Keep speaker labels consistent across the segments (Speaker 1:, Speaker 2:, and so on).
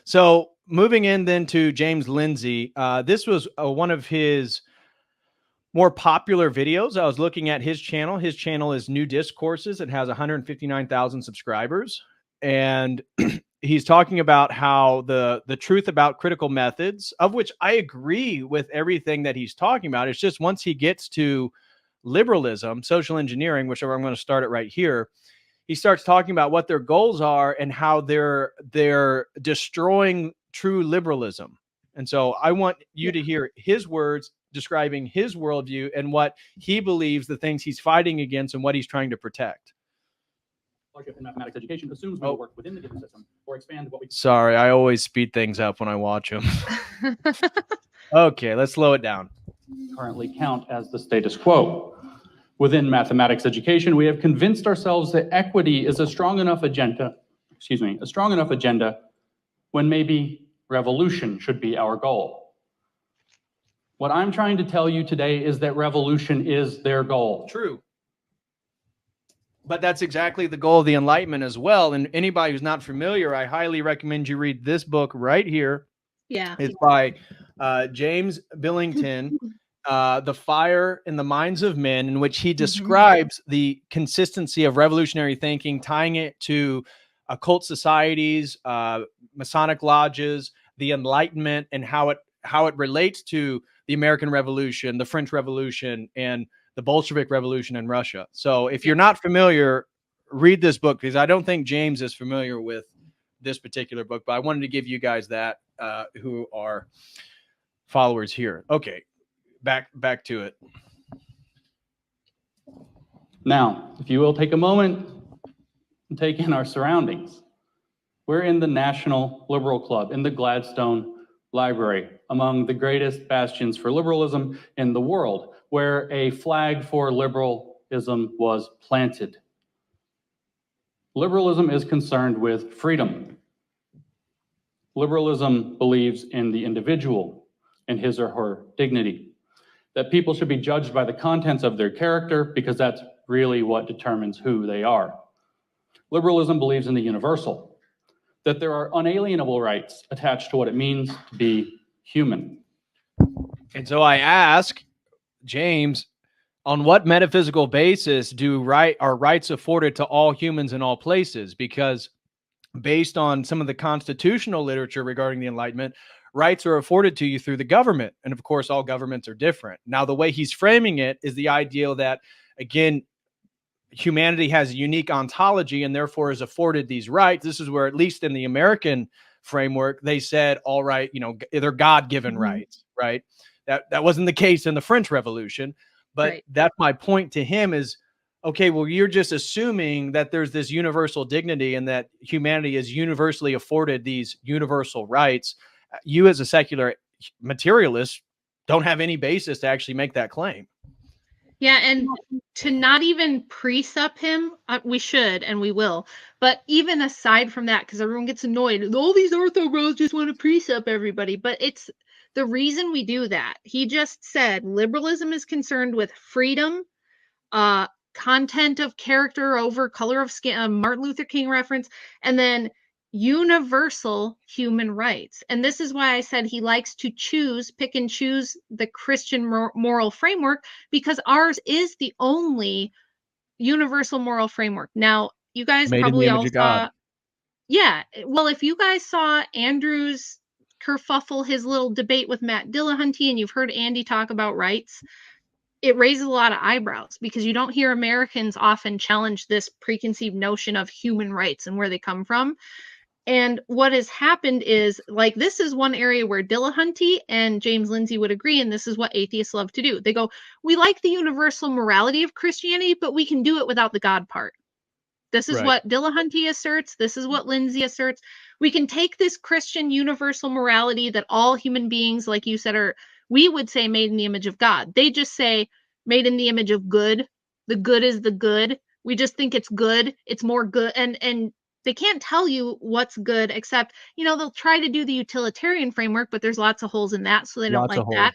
Speaker 1: So moving in then to James Lindsay, this was one of his more popular videos. I was looking at his channel. His channel is New Discourses. It has 159,000 subscribers. And he's talking about how the truth about critical methods, of which I agree with everything that he's talking about. It's just once he gets to liberalism, social engineering, which I'm going to start it right here, he starts talking about what their goals are and how they're destroying true liberalism. And so I want you to hear his words describing his worldview and what he believes, the things he's fighting against and what he's trying to protect.
Speaker 2: In mathematics education assumes we will work within the given system or expand what we...
Speaker 1: Sorry, I always speed things up when I watch them. Okay, let's slow it down.
Speaker 2: Currently count as the status quo. Within mathematics education, we have convinced ourselves that equity is a strong enough agenda when maybe revolution should be our goal. What I'm trying to tell you today is that revolution is their goal.
Speaker 1: True. But that's exactly the goal of the Enlightenment as well. And anybody who's not familiar, I highly recommend you read this book right here.
Speaker 3: Yeah.
Speaker 1: It's by James Billington, The Fire in the Minds of Men, in which he describes the consistency of revolutionary thinking, tying it to occult societies, Masonic lodges, the Enlightenment, and how it relates to the American Revolution, the French Revolution, and the Bolshevik Revolution in Russia. So if you're not familiar, read this book, because I don't think James is familiar with this particular book, but I wanted to give you guys that who are followers here. Okay, back to it.
Speaker 2: Now, if you will take a moment and take in our surroundings. We're in the National Liberal Club in the Gladstone Library, among the greatest bastions for liberalism in the world, where a flag for liberalism was planted. Liberalism is concerned with freedom. Liberalism believes in the individual and his or her dignity, that people should be judged by the contents of their character because that's really what determines who they are. Liberalism believes in the universal, that there are unalienable rights attached to what it means to be human.
Speaker 1: And so I ask James, on what metaphysical basis are rights afforded to all humans in all places? Because based on some of the constitutional literature regarding the Enlightenment, rights are afforded to you through the government. And of course, all governments are different. Now, the way he's framing it is the ideal that, again, humanity has a unique ontology and therefore is afforded these rights. This is where, at least in the American framework, they said, all right, they're God-given rights, right? That wasn't the case in the French Revolution. But that's my point to him is, okay, well, you're just assuming that there's this universal dignity and that humanity is universally afforded these universal rights. You as a secular materialist don't have any basis to actually make that claim.
Speaker 3: Yeah, and to not even pre-sup him, we should and we will. But even aside from that, because everyone gets annoyed, all these ortho bros just want to pre-sup everybody. But it's the reason we do that. He just said liberalism is concerned with freedom, content of character over color of skin, Martin Luther King reference, and then universal human rights. And this is why I said he likes to pick and choose the Christian moral framework, because ours is the only universal moral framework. Now, you guys probably all saw, yeah, well, if you guys saw Andrew's kerfuffle, his little debate with Matt Dillahunty, and you've heard Andy talk about rights, it raises a lot of eyebrows because you don't hear Americans often challenge this preconceived notion of human rights and where they come from. And what has happened is, like, this is one area where Dillahunty and James Lindsay would agree, and this is what atheists love to do. They go, we like the universal morality of Christianity, but we can do it without the God part. This is what Dillahunty asserts. This is what Lindsay asserts. We can take this Christian universal morality that all human beings, like you said, we would say made in the image of God. They just say made in the image of good. The good is the good. We just think it's good. It's more good. And they can't tell you what's good, except, they'll try to do the utilitarian framework, but there's lots of holes in that, so they don't like that.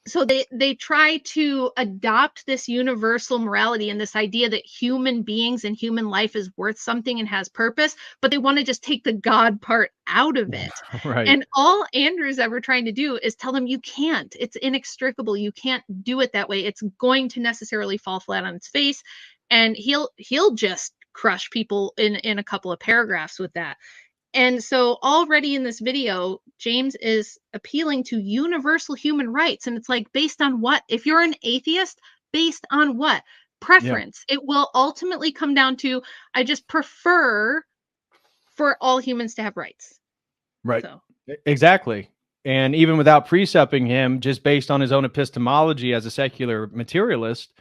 Speaker 3: so they try to adopt this universal morality and this idea that human beings and human life is worth something and has purpose, but they want to just take the God part out of it.
Speaker 1: Right.
Speaker 3: And all Andrew's ever trying to do is tell them you can't. It's inextricable. You can't do it that way. It's going to necessarily fall flat on its face, and he'll just crush people in a couple of paragraphs with that. And so already in this video, James is appealing to universal human rights. And it's like, based on what? If you're an atheist, based on what? Preference. Yeah. It will ultimately come down to, I just prefer for all humans to have rights.
Speaker 1: Right. So. Exactly. And even without precepting him, just based on his own epistemology as a secular materialist,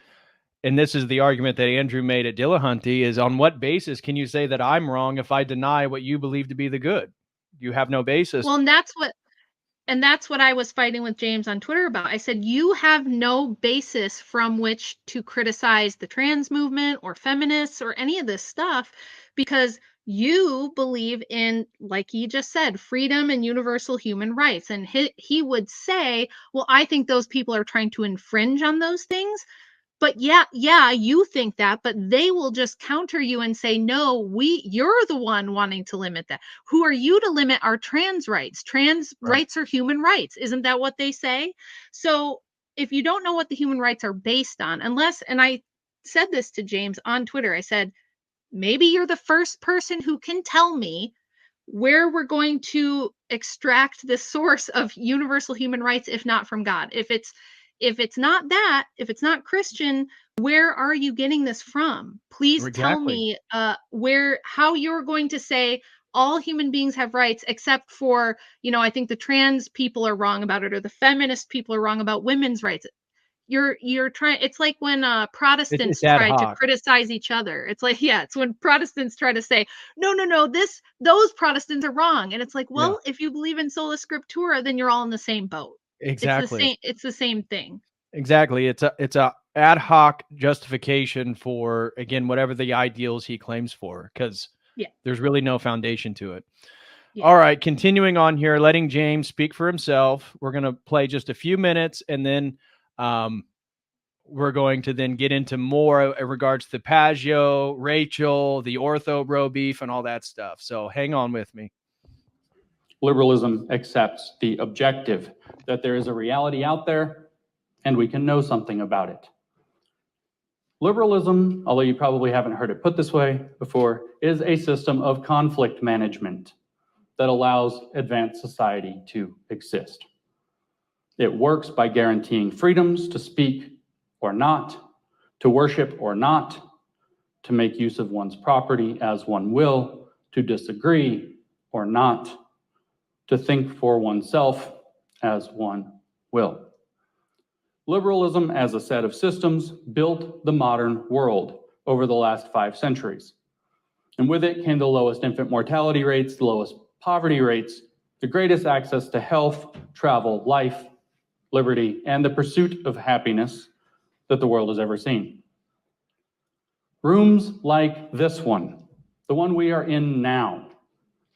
Speaker 1: and this is the argument that Andrew made at Dillahunty, is on what basis can you say that I'm wrong if I deny what you believe to be the good? You have no basis.
Speaker 3: Well, and that's what I was fighting with James on Twitter about. I said, you have no basis from which to criticize the trans movement or feminists or any of this stuff, because you believe in, like he just said, freedom and universal human rights. And he would say, well, I think those people are trying to infringe on those things. But yeah, you think that, but they will just counter you and say, no, you're the one wanting to limit that. Who are you to limit our trans rights? Trans rights are human rights. Isn't that what they say? So if you don't know what the human rights are based on, and I said this to James on Twitter, I said, maybe you're the first person who can tell me where we're going to extract the source of universal human rights, if not from God. If it's not that, if it's not Christian, where are you getting this from? Please tell me how you're going to say all human beings have rights, except for, I think the trans people are wrong about it, or the feminist people are wrong about women's rights. You're trying, it's like when Protestants try to criticize each other. It's like, it's when Protestants try to say, no, those Protestants are wrong. And it's like, well, if you believe in sola scriptura, then you're all in the same boat.
Speaker 1: Exactly.
Speaker 3: It's the same thing.
Speaker 1: Exactly. It's a ad hoc justification for, again, whatever the ideals he claims for, because there's really no foundation to it. Yeah. All right. Continuing on here, letting James speak for himself. We're going to play just a few minutes, and then we're going to then get into more in regards to Pageau, Rachel, the ortho bro beef, and all that stuff. So hang on with me.
Speaker 2: Liberalism accepts the objective that there is a reality out there and we can know something about it. Liberalism, although you probably haven't heard it put this way before, is a system of conflict management that allows advanced society to exist. It works by guaranteeing freedoms to speak or not, to worship or not, to make use of one's property as one will, to disagree or not, to think for oneself as one will. Liberalism as a set of systems built the modern world over the last 5 centuries. And with it came the lowest infant mortality rates, the lowest poverty rates, the greatest access to health, travel, life, liberty, and the pursuit of happiness that the world has ever seen. Rooms like this one, the one we are in now,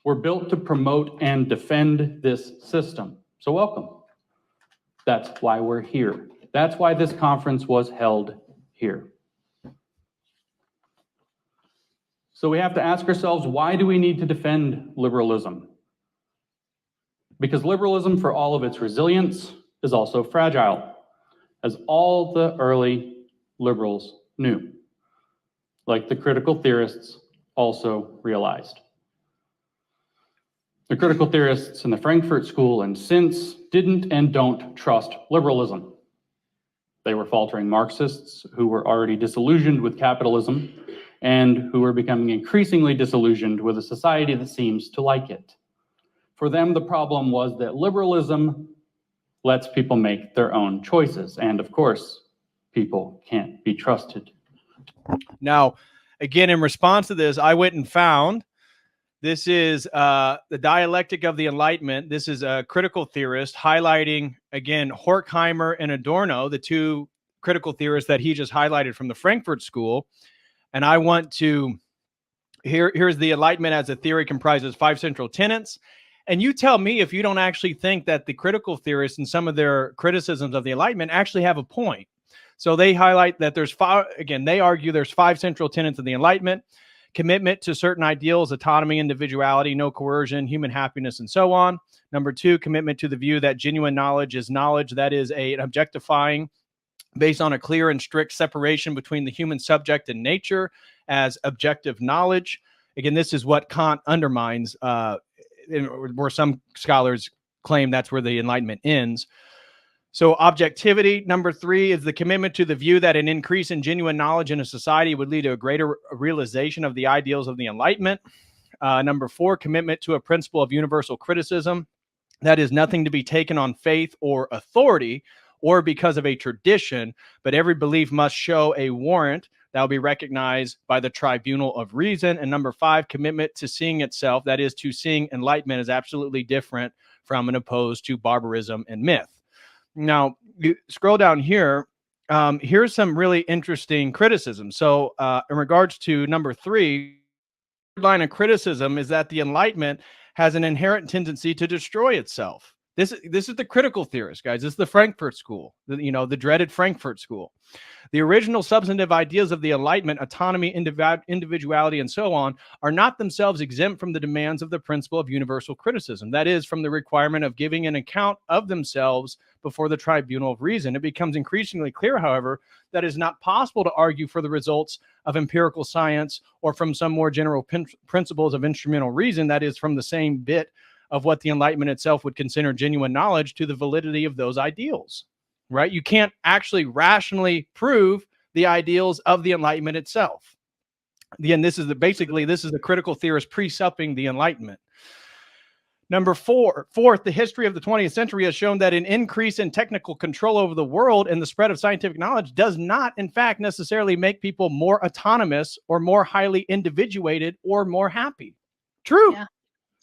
Speaker 2: were built to promote and defend this system. So welcome. That's why we're here. That's why this conference was held here. So we have to ask ourselves, why do we need to defend liberalism? Because liberalism, for all of its resilience, is also fragile, as all the early liberals knew, like the critical theorists also realized. The critical theorists in the Frankfurt School and since didn't and don't trust liberalism. They were faltering Marxists who were already disillusioned with capitalism and who were becoming increasingly disillusioned with a society that seems to like it. For them, the problem was that liberalism lets people make their own choices. And of course, people can't be trusted.
Speaker 1: Now, again, in response to this, I went and found, this is the Dialectic of the Enlightenment. This is a critical theorist highlighting, again, Horkheimer and Adorno, the two critical theorists that he just highlighted from the Frankfurt School. And I want to, here's the Enlightenment as a theory comprises 5 central tenets. And you tell me if you don't actually think that the critical theorists and some of their criticisms of the Enlightenment actually have a point. So they highlight that there's five, again, they argue there's 5 central tenets of the Enlightenment: commitment to certain ideals, autonomy, individuality, no coercion, human happiness, and so on. Number 2, commitment to the view that genuine knowledge is knowledge that is an objectifying based on a clear and strict separation between the human subject and nature as objective knowledge. Again, this is what Kant undermines, where some scholars claim that's where the Enlightenment ends. So objectivity. Number 3 is the commitment to the view that an increase in genuine knowledge in a society would lead to a greater realization of the ideals of the Enlightenment. Number 4, commitment to a principle of universal criticism. That is nothing to be taken on faith or authority or because of a tradition, but every belief must show a warrant that will be recognized by the tribunal of reason. And number 5, commitment to seeing itself, that is to seeing enlightenment as absolutely different from and opposed to barbarism and myth. Now, you scroll down here, here's some really interesting criticism. So in regards to number 3, line of criticism is that the Enlightenment has an inherent tendency to destroy itself. This is the critical theorist, guys. This is the Frankfurt School, the dreaded Frankfurt School. The original substantive ideas of the Enlightenment, autonomy, individuality, and so on, are not themselves exempt from the demands of the principle of universal criticism. That is, from the requirement of giving an account of themselves before the tribunal of reason. It becomes increasingly clear, however, that it is not possible to argue for the results of empirical science or from some more general principles of instrumental reason, that is, from the same bit of what the Enlightenment itself would consider genuine knowledge, to the validity of those ideals, right? You can't actually rationally prove the ideals of the Enlightenment itself. Again, this is the critical theorist presupping the Enlightenment. Number 4, the history of the 20th century has shown that an increase in technical control over the world and the spread of scientific knowledge does not, in fact, necessarily make people more autonomous or more highly individuated or more happy. True.
Speaker 3: Yeah.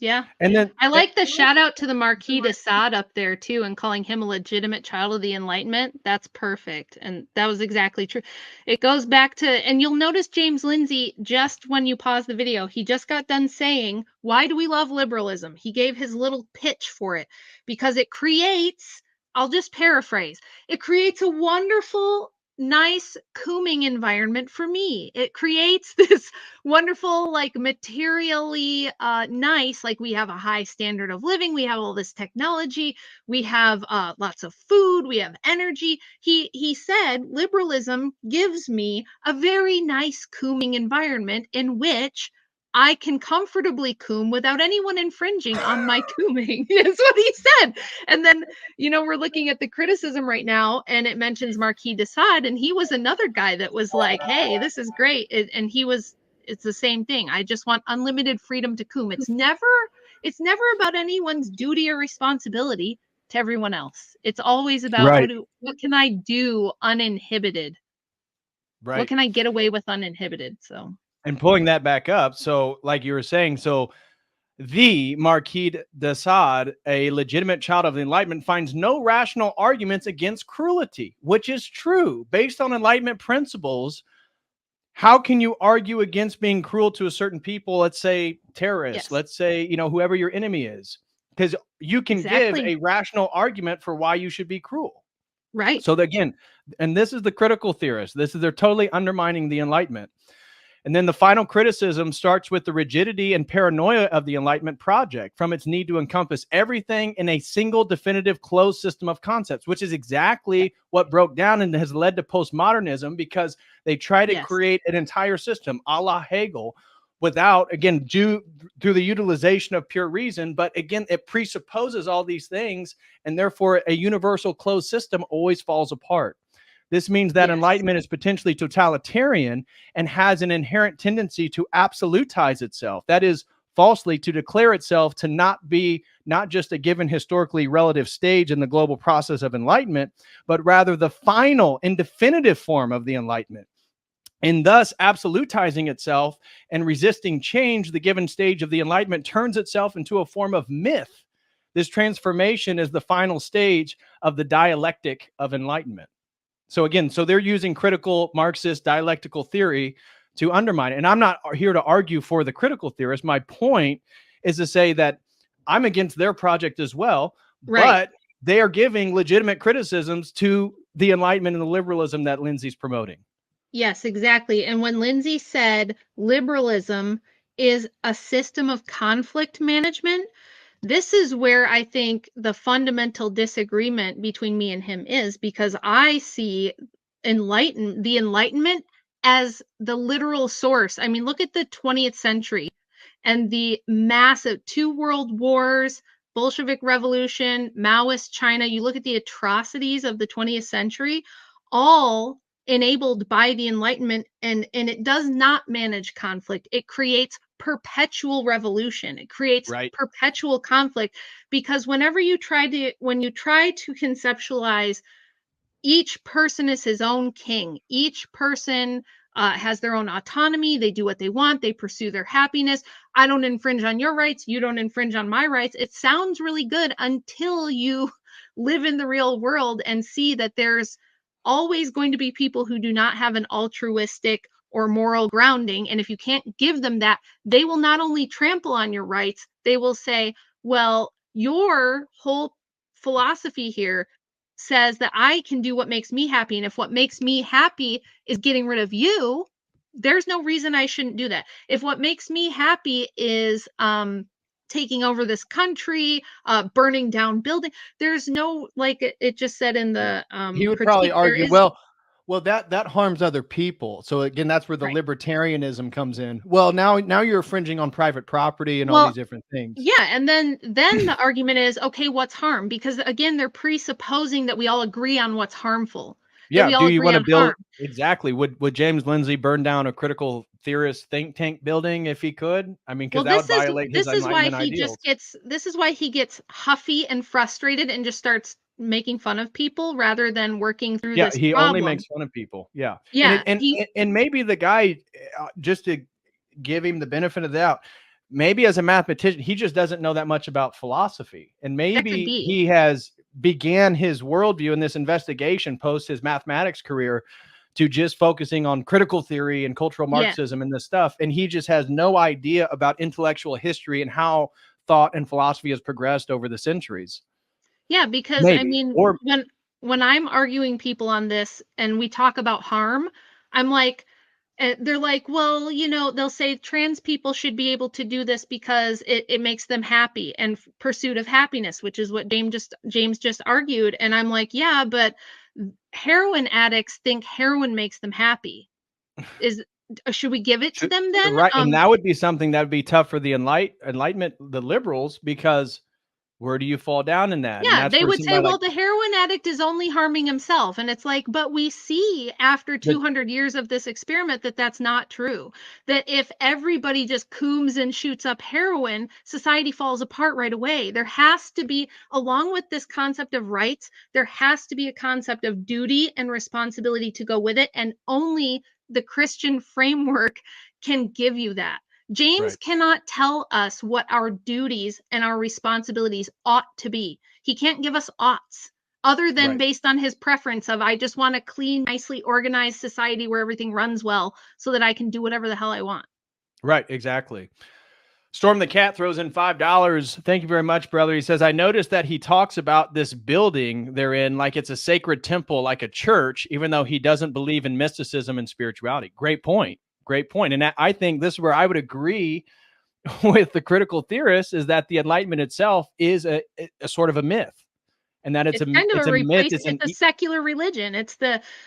Speaker 3: Yeah.
Speaker 1: And then
Speaker 3: I like the shout out to the Marquis de Sade up there too, and calling him a legitimate child of the Enlightenment. That's perfect. And that was exactly true. It goes back to, and you'll notice James Lindsay, just when you pause the video, he just got done saying, why do we love liberalism? He gave his little pitch for it because it creates, I'll just paraphrase, it creates a wonderful, nice cooming environment for me. It creates this wonderful, like, materially nice, like, we have a high standard of living, we have all this technology, we have lots of food, we have energy. He said liberalism gives me a very nice cooming environment in which I can comfortably coom without anyone infringing on my cooming. That's what he said. And then, we're looking at the criticism right now, and it mentions Marquis de Sade, and he was another guy that was like, hey, this is great. And it's the same thing. I just want unlimited freedom to coom. It's never about anyone's duty or responsibility to everyone else. It's always about
Speaker 1: right.
Speaker 3: what can I do uninhibited?
Speaker 1: Right.
Speaker 3: What can I get away with uninhibited? So.
Speaker 1: And pulling that back up, so like you were saying, so the Marquis de Sade, a legitimate child of the Enlightenment, finds no rational arguments against cruelty, which is true. Based on Enlightenment principles, how can you argue against being cruel to a certain people, let's say terrorists,
Speaker 3: Yes.
Speaker 1: let's say, whoever your enemy is? Because you can give a rational argument for why you should be cruel.
Speaker 3: Right.
Speaker 1: So again, and this is the critical theorist, they're totally undermining the Enlightenment. And then the final criticism starts with the rigidity and paranoia of the Enlightenment project from its need to encompass everything in a single definitive closed system of concepts, which is exactly what broke down and has led to postmodernism, because they try to create an entire system a la Hegel without, again, through the utilization of pure reason. But again, it presupposes all these things, and therefore a universal closed system always falls apart. This means that Enlightenment is potentially totalitarian and has an inherent tendency to absolutize itself. That is, falsely to declare itself to not just a given historically relative stage in the global process of enlightenment, but rather the final and definitive form of the Enlightenment. And thus absolutizing itself and resisting change, the given stage of the Enlightenment turns itself into a form of myth. This transformation is the final stage of the dialectic of enlightenment. So again, they're using critical Marxist dialectical theory to undermine it. And I'm not here to argue for the critical theorist. My point is to say that I'm against their project as well,
Speaker 3: Right.
Speaker 1: but they are giving legitimate criticisms to the Enlightenment and the liberalism that Lindsay's promoting.
Speaker 3: Yes, exactly. And when Lindsay said liberalism is a system of conflict management, this is where I think the fundamental disagreement between me and him is, because I see the Enlightenment as the literal source. I mean, look at the 20th century and the massive 2 world wars, Bolshevik Revolution, Maoist China. You look at the atrocities of the 20th century, all enabled by the Enlightenment, and it does not manage conflict. It creates perpetual revolution. It creates
Speaker 1: Right.
Speaker 3: perpetual conflict, because when you try to conceptualize each person is his own king, each person has their own autonomy, they do what they want, they pursue their happiness. I don't infringe on your rights, you don't infringe on my rights. It sounds really good until you live in the real world and see that there's always going to be people who do not have an altruistic or moral grounding. And if you can't give them that, they will not only trample on your rights, they will say, well, your whole philosophy here says that I can do what makes me happy. And if what makes me happy is getting rid of you, there's no reason I shouldn't do that. If what makes me happy is taking over this country, burning down building, there's no, like it just said in the
Speaker 1: He would probably
Speaker 3: critique, there
Speaker 1: argue,
Speaker 3: is
Speaker 1: well, that harms other people. So again, that's where the
Speaker 3: right.
Speaker 1: libertarianism comes in. Well, now you're infringing on private property and all
Speaker 3: Well,
Speaker 1: these different things.
Speaker 3: yeah, and then the argument is, okay, what's harm? Because again, they're presupposing that we all agree on what's harmful, that
Speaker 1: Yeah.
Speaker 3: we
Speaker 1: Do
Speaker 3: all
Speaker 1: you
Speaker 3: agree
Speaker 1: want to
Speaker 3: on harm.
Speaker 1: build exactly? Would James Lindsay burn down a critical theorist think tank building if he could? I mean, because
Speaker 3: Well,
Speaker 1: that would violate his Enlightenment ideals.
Speaker 3: this is why he gets huffy and frustrated and just starts making fun of people rather than working through
Speaker 1: Yeah,
Speaker 3: this
Speaker 1: he only
Speaker 3: problem.
Speaker 1: makes fun of people. Yeah, and
Speaker 3: Yeah,
Speaker 1: and maybe the guy, just to give him the benefit of the doubt, maybe as a mathematician, he just doesn't know that much about philosophy, and
Speaker 3: that could
Speaker 1: maybe
Speaker 3: be.
Speaker 1: he has began his worldview in this investigation post his mathematics career to just focusing on critical theory and cultural
Speaker 3: Yeah.
Speaker 1: Marxism and this stuff, and he just has no idea about intellectual history and how thought and philosophy has progressed over the centuries.
Speaker 3: Yeah, because I
Speaker 1: Maybe,
Speaker 3: mean,
Speaker 1: or
Speaker 3: when I'm arguing people on this and we talk about harm, I'm like, they're like, well, they'll say trans people should be able to do this because it makes them happy and pursuit of happiness, which is what James just argued. And I'm like, yeah, but heroin addicts think heroin makes them happy. Should we give it to them then?
Speaker 1: right, and that would be something that would be tough for the Enlightenment, the liberals, because where do you fall down in that? And
Speaker 3: Yeah,
Speaker 1: that's
Speaker 3: they
Speaker 1: where
Speaker 3: would say,
Speaker 1: somebody
Speaker 3: well,
Speaker 1: like
Speaker 3: the heroin addict is only harming himself. And it's like, but we see after
Speaker 1: the
Speaker 3: 200 years of this experiment that that's not true. That if everybody just cooms and shoots up heroin, society falls apart right away. There has to be, along with this concept of rights, there has to be a concept of duty and responsibility to go with it. And only the Christian framework can give you that. James
Speaker 1: right,
Speaker 3: cannot tell us what our duties and our responsibilities ought to be. He can't give us oughts other than
Speaker 1: right,
Speaker 3: based on his preference of, I just want a clean, nicely organized society where everything runs well so that I can do whatever the hell I want.
Speaker 1: right, exactly. Storm the Cat throws in $5. Thank you very much, brother. He says, I noticed that he talks about this building they're in like it's a sacred temple, like a church, even though he doesn't believe in mysticism and spirituality. Great point. Great point. And I think this is where I would agree with the critical theorists, is that the Enlightenment itself is a sort of a myth, and that
Speaker 3: It's kind of
Speaker 1: it's
Speaker 3: a
Speaker 1: a myth.
Speaker 3: it's a secular religion. It's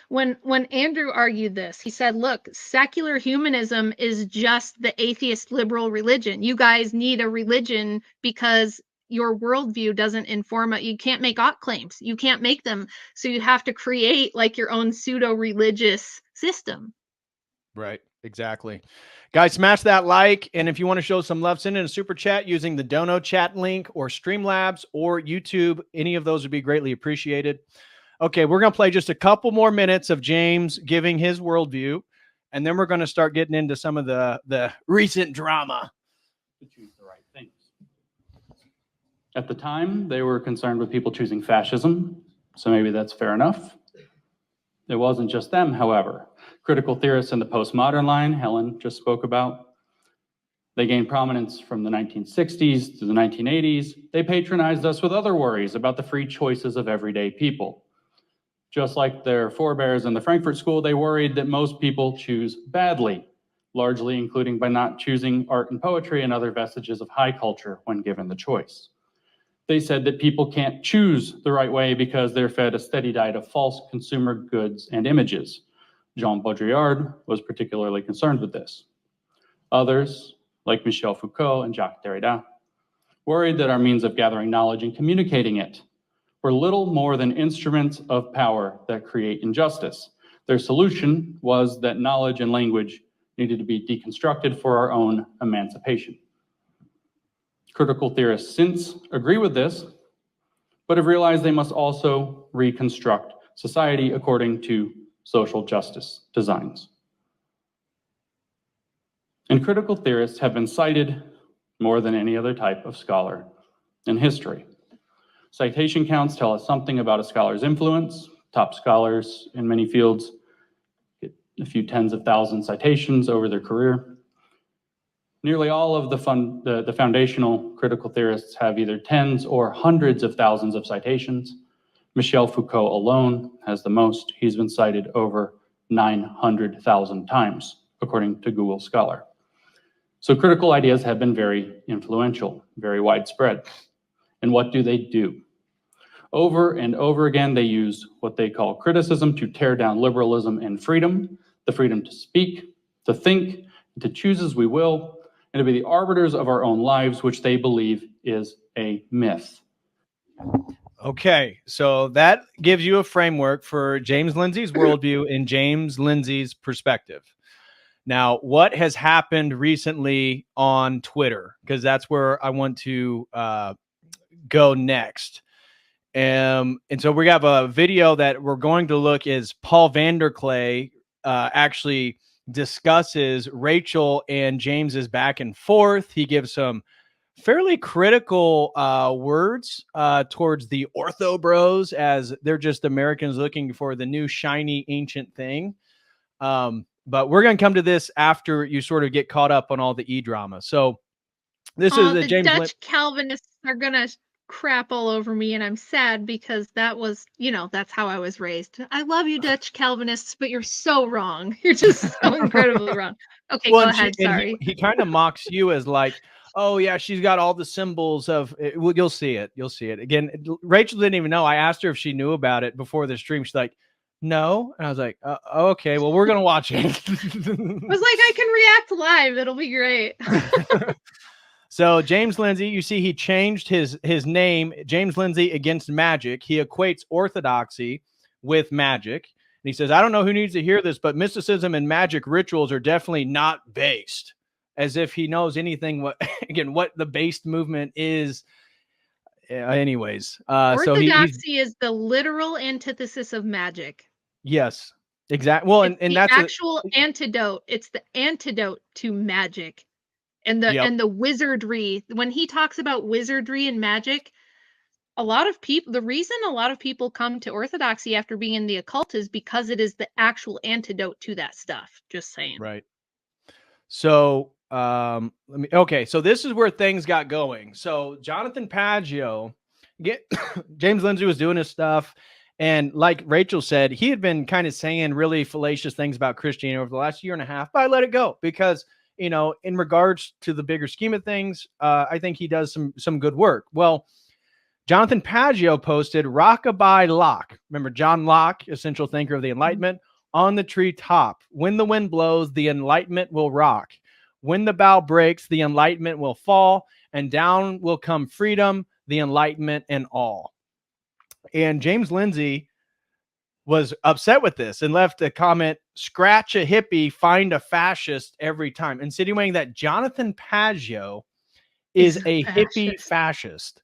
Speaker 3: when Andrew argued this, he said, look, secular humanism is just the atheist liberal religion. You guys need a religion because your worldview doesn't inform it. You can't make ought claims. You can't make them. So you have to create like your own pseudo religious system.
Speaker 1: Right. Exactly. Guys, smash that like. And if you want to show some love, send in a super chat using the Dono chat link or Streamlabs or YouTube. Any of those would be greatly appreciated. Okay, we're going to play just a couple more minutes of James giving his worldview, and then we're going to start getting into some of the recent drama.
Speaker 2: To choose the right things. At the time, they were concerned with people choosing fascism, so maybe that's fair enough. It wasn't just them, however. Critical theorists in the postmodern line, Helen just spoke about, They gained prominence from the 1960s to the 1980s. They patronized us with other worries about the free choices of everyday people. Just like their forebears in the Frankfurt School, they worried that most people choose badly, largely including by not choosing art and poetry and other vestiges of high culture when given the choice. They said that people can't choose the right way because they're fed a steady diet of false consumer goods and images. Jean Baudrillard was particularly concerned with this. Others, like Michel Foucault and Jacques Derrida, worried that our means of gathering knowledge and communicating it were little more than instruments of power that create injustice. Their solution was that knowledge and language needed to be deconstructed for our own emancipation. Critical theorists since agree with this, but have realized they must also reconstruct society according to social justice designs. And critical theorists have been cited more than any other type of scholar in history. Citation counts tell us something about a scholar's influence. Top scholars in many fields get a few tens of thousands citations over their career. Nearly all of the foundational critical theorists have either tens or hundreds of thousands of citations. Michel Foucault alone has the most. He's been cited over 900,000 times, according to Google Scholar. So critical ideas have been very influential, very widespread. And what do? Over and over again, they use what they call criticism to tear down liberalism and freedom, the freedom to speak, to think, and to choose as we will, and to be the arbiters of our own lives, which they believe is a myth.
Speaker 1: Okay, so that gives you a framework for James Lindsay's worldview and James Lindsay's perspective. Now, what has happened recently on Twitter? Because that's where I want to go next. And so we have a video that we're going to look is Paul Vanderklay actually discusses Rachel and James's back and forth. He gives some fairly critical words towards the Ortho Bros, as they're just Americans looking for the new shiny ancient thing. But we're going to come to this after you sort of get caught up on all the e-drama. So this is
Speaker 3: the
Speaker 1: James
Speaker 3: Dutch Calvinists are going to crap all over me, and I'm sad because that was, that's how I was raised. I love you, Dutch Calvinists, but you're so wrong. You're just so incredibly wrong. Okay, go ahead. Sorry.
Speaker 1: He kind of mocks you as like, oh yeah, she's got all the symbols of. Well, you'll see it. You'll see it again. Rachel didn't even know. I asked her if she knew about it before the stream. She's like, no, and I was like, okay, well, we're gonna watch it. I
Speaker 3: was like, I can react live. It'll be great.
Speaker 1: So James Lindsay, you see, he changed his name, James Lindsay Against Magic. He equates orthodoxy with magic. And he says, I don't know who needs to hear this, but mysticism and magic rituals are definitely not based. As if he knows anything what the based movement is. Anyways,
Speaker 3: orthodoxy is the literal antithesis of magic.
Speaker 1: Yes, exactly. Well, and that's
Speaker 3: actual antidote. It's the antidote to magic. And the wizardry. When he talks about wizardry and magic, the reason a lot of people come to orthodoxy after being in the occult is because it is the actual antidote to that stuff. Just saying.
Speaker 1: Right. So so this is where things got going. So Jonathan Pageau, James Lindsay was doing his stuff. And like Rachel said, he had been kind of saying really fallacious things about Christianity over the last year and a half, but I let it go because in regards to the bigger scheme of things, I think he does some good work. Well, Jonathan Pageau posted Rockabye Locke. Remember John Locke, essential thinker of the Enlightenment, on the tree top. When the wind blows, the Enlightenment will rock. When the bough breaks, the Enlightenment will fall, and down will come freedom, the Enlightenment, and all. And James Lindsay was upset with this and left a comment, scratch a hippie, find a fascist every time, insinuating that Jonathan Pageau is a hippie fascist.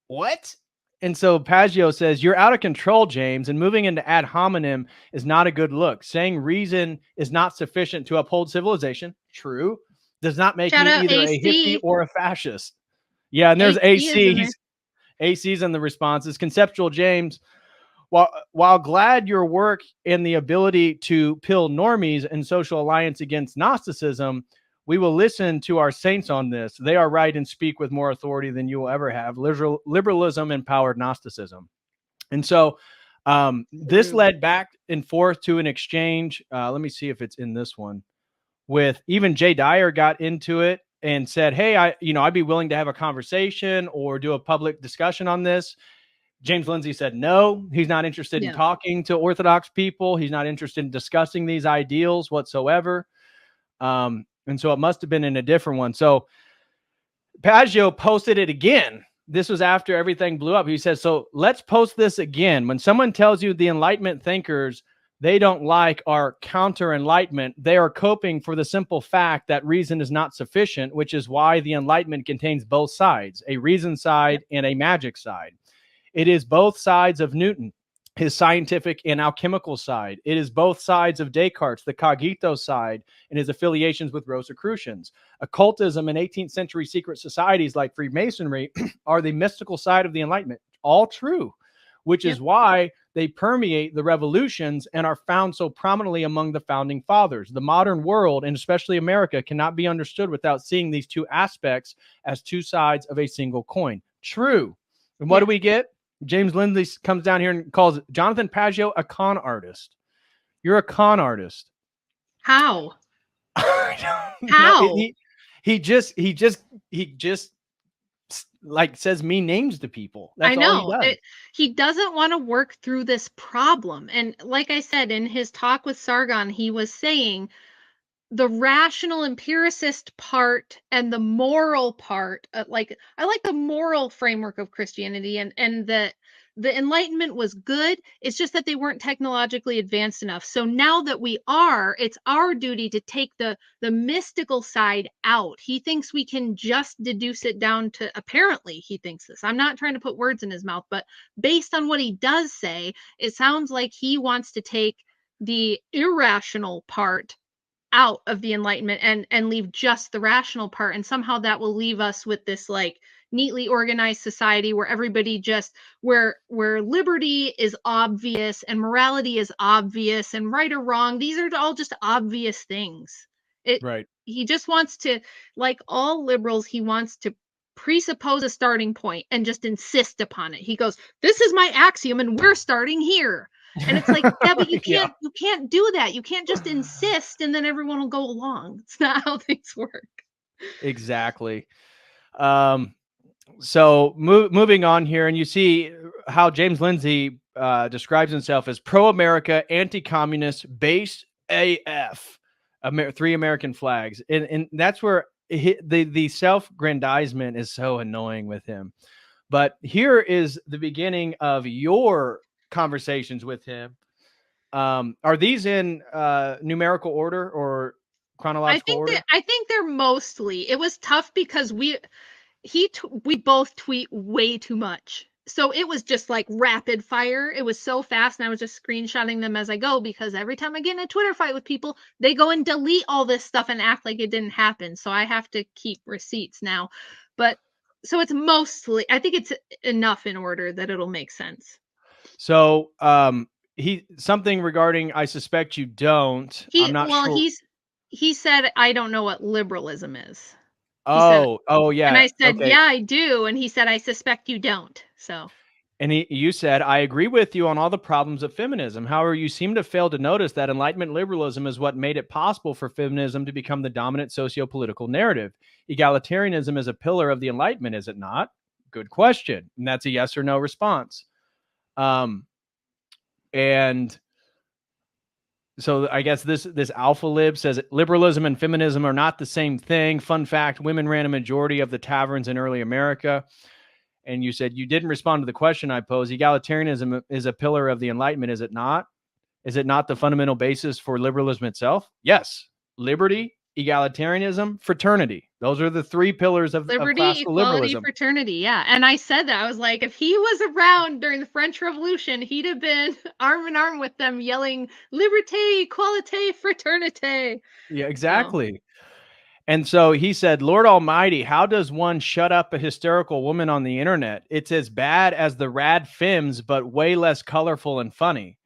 Speaker 1: What? And so Pageau says, you're out of control, James, and moving into ad hominem is not a good look. Saying reason is not sufficient to uphold civilization. True. Does not make me either a hippie or a fascist. Yeah, and there's AC. AC's in the responses. Conceptual James, while glad your work and the ability to pill normies and social alliance against Gnosticism, We will listen to our saints on this. They are right and speak with more authority than you will ever have. Liberalism empowered Gnosticism. And so this led back and forth to an exchange. Let me see if it's in this one. With even Jay Dyer got into it and said, hey, I'd be willing to have a conversation or do a public discussion on this. James Lindsay said no, he's not interested in talking to Orthodox people. He's not interested in discussing these ideals whatsoever. And so it must have been in a different one. So Pageau posted it again. This was after everything blew up. He says, so let's post this again. When someone tells you the Enlightenment thinkers they don't like our counter-enlightenment, they are coping for the simple fact that reason is not sufficient, which is why the Enlightenment contains both sides, a reason side and a magic side. It is both sides of Newton, his scientific and alchemical side. It is both sides of Descartes, the cogito side, and his affiliations with Rosicrucians. Occultism and 18th century secret societies like Freemasonry are the mystical side of the Enlightenment. All true, which is why they permeate the revolutions and are found so prominently among the founding fathers. The modern world, and especially America, cannot be understood without seeing these two aspects as two sides of a single coin. True. And what do we get? James Lindsay comes down here and calls Jonathan Pageau a con artist. You're a con artist.
Speaker 3: How?
Speaker 1: How? He just like says mean names to people. That's
Speaker 3: I know.
Speaker 1: all he does.
Speaker 3: He doesn't want to work through this problem. And like I said, in his talk with Sargon, he was saying the rational empiricist part and the moral part, I like the moral framework of Christianity, and the Enlightenment was good. It's just that they weren't technologically advanced enough. So now that we are, it's our duty to take the mystical side out. He thinks we can just deduce it down to, apparently he thinks this. I'm not trying to put words in his mouth, but based on what he does say, it sounds like he wants to take the irrational part out of the Enlightenment and leave just the rational part, and somehow that will leave us with this like neatly organized society where everybody just where liberty is obvious and morality is obvious and right or wrong, these are all just obvious things. He just wants to, like all liberals, he wants to presuppose a starting point and just insist upon it. He goes, this is my axiom and we're starting here. And it's like, yeah, but you can't do that. You can't just insist and then everyone will go along. It's not how things work.
Speaker 1: Exactly. So moving on here, and you see how James Lindsay describes himself as pro-America, anti-communist, base AF, 3 American flags. And that's where the self-grandizement is so annoying with him. But here is the beginning of your conversations with him. Are these in numerical order or chronological order?
Speaker 3: I think they're mostly. It was tough because we both tweet way too much. So it was just like rapid fire. It was so fast, and I was just screenshotting them as I go, because every time I get in a Twitter fight with people, they go and delete all this stuff and act like it didn't happen. So I have to keep receipts now. But so it's mostly, I think it's enough in order that it'll make sense.
Speaker 1: So something regarding, I suspect you don't. I'm not sure.
Speaker 3: He said, I don't know what liberalism is.
Speaker 1: Oh, yeah.
Speaker 3: And I said,
Speaker 1: okay.
Speaker 3: yeah, I do. And he said, I suspect you don't. So.
Speaker 1: And you said, I agree with you on all the problems of feminism. However, you seem to fail to notice that Enlightenment liberalism is what made it possible for feminism to become the dominant socio-political narrative. Egalitarianism is a pillar of the Enlightenment, is it not? Good question. And that's a yes or no response. And so I guess this alpha lib says liberalism and feminism are not the same thing. Fun fact, women ran a majority of the taverns in early America. And you said you didn't respond to the question I posed. Egalitarianism is a pillar of the Enlightenment, is it not? Is it not the fundamental basis for liberalism itself? Yes. Liberty, egalitarianism, fraternity. Those are the 3 pillars of
Speaker 3: liberty,
Speaker 1: classical
Speaker 3: equality,
Speaker 1: liberalism.
Speaker 3: Fraternity. Yeah. And I said that. I was like, if he was around during the French Revolution, he'd have been arm in arm with them yelling liberté, equalité, fraternité.
Speaker 1: Yeah, exactly. So. And so he said, Lord Almighty, how does one shut up a hysterical woman on the internet? It's as bad as the rad femmes, but way less colorful and funny.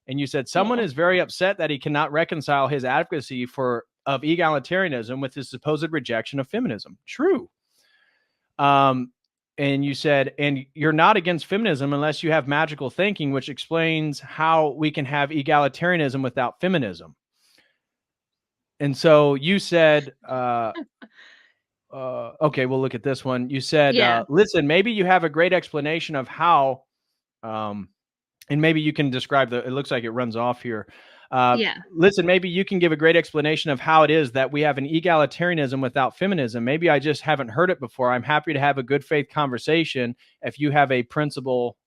Speaker 1: And you said someone is very upset that he cannot reconcile his advocacy for of egalitarianism with his supposed rejection of feminism. True. And you said, and you're not against feminism unless you have magical thinking, which explains how we can have egalitarianism without feminism. And so you said, okay, we'll look at this one. You said, listen, maybe you have a great explanation of how, and maybe you can describe it looks like it runs off here. Listen, maybe you can give a great explanation of how it is that we have an egalitarianism without feminism. Maybe I just haven't heard it before. I'm happy to have a good faith conversation if you have a principle.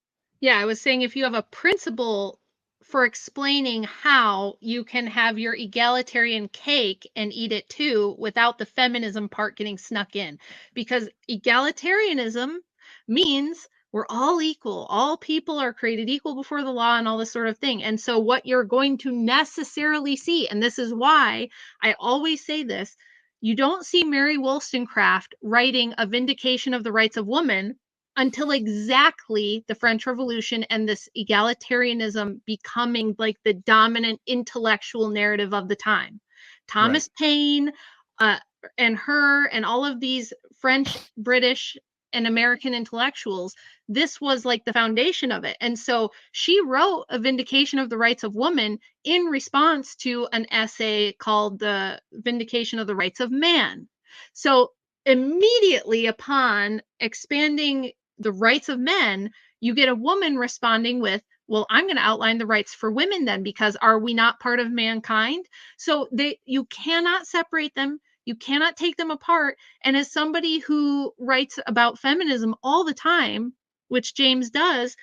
Speaker 3: Yeah, I was saying if you have a principle for explaining how you can have your egalitarian cake and eat it too without the feminism part getting snuck in. Because egalitarianism means we're all equal. All people are created equal before the law and all this sort of thing. And so what you're going to necessarily see, and this is why I always say this, you don't see Mary Wollstonecraft writing a vindication of the rights of women until exactly the French Revolution and this egalitarianism becoming like the dominant intellectual narrative of the time. Thomas Paine and her and all of these French, British, and American intellectuals, this was like the foundation of it. And so she wrote a vindication of the rights of women in response to an essay called The Vindication of the Rights of Man. So immediately upon expanding the rights of men, you get a woman responding with, well, I'm going to outline the rights for women then, because are we not part of mankind? So you cannot separate them. You cannot take them apart. And as somebody who writes about feminism all the time, which James does,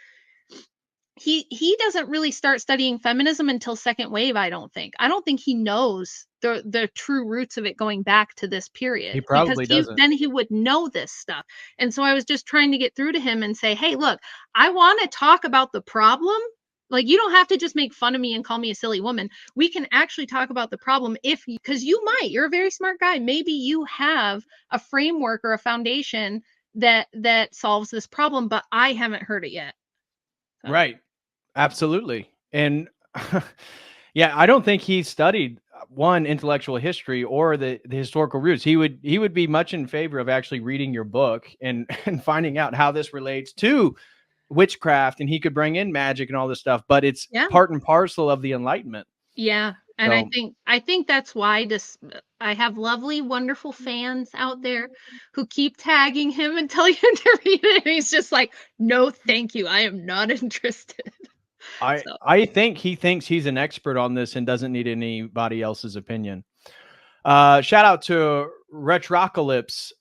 Speaker 3: he doesn't really start studying feminism until second wave, I don't think. I don't think he knows the true roots of it going back to this period.
Speaker 1: He probably doesn't.
Speaker 3: Then he would know this stuff. And so I was just trying to get through to him and say, hey, look, I want to talk about the problem. Like, you don't have to just make fun of me and call me a silly woman. We can actually talk about the problem because you're a very smart guy. Maybe you have a framework or a foundation that solves this problem, but I haven't heard it yet. So.
Speaker 1: Right. Absolutely. And yeah, I don't think he studied intellectual history or the historical roots. He would be much in favor of actually reading your book and finding out how this relates to witchcraft, and he could bring in magic and all this stuff, but it's part and parcel of the Enlightenment.
Speaker 3: Yeah. And so, I think that's why I have lovely, wonderful fans out there who keep tagging him and tell you to read it. And he's just like, no, thank you. I am not interested.
Speaker 1: I think he thinks he's an expert on this and doesn't need anybody else's opinion. Shout out to Retrocalypse,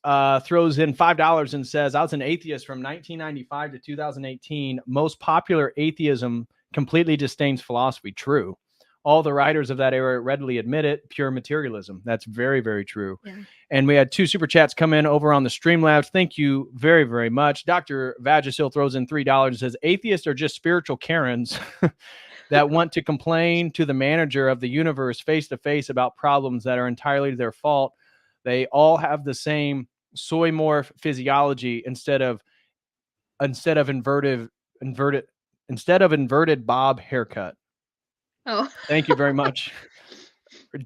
Speaker 1: throws in $5 and says, I was an atheist from 1995 to 2018. Most popular atheism completely disdains philosophy. True. All the writers of that era readily admit it. Pure materialism. That's very, very true. Yeah. And we had 2 super chats come in over on the Streamlabs. Thank you very, very much. Dr. Vagisil throws in $3 and says, atheists are just spiritual Karens that want to complain to the manager of the universe face to face about problems that are entirely their fault. They all have the same soy morph physiology instead of inverted bob haircut.
Speaker 3: Oh,
Speaker 1: thank you very much,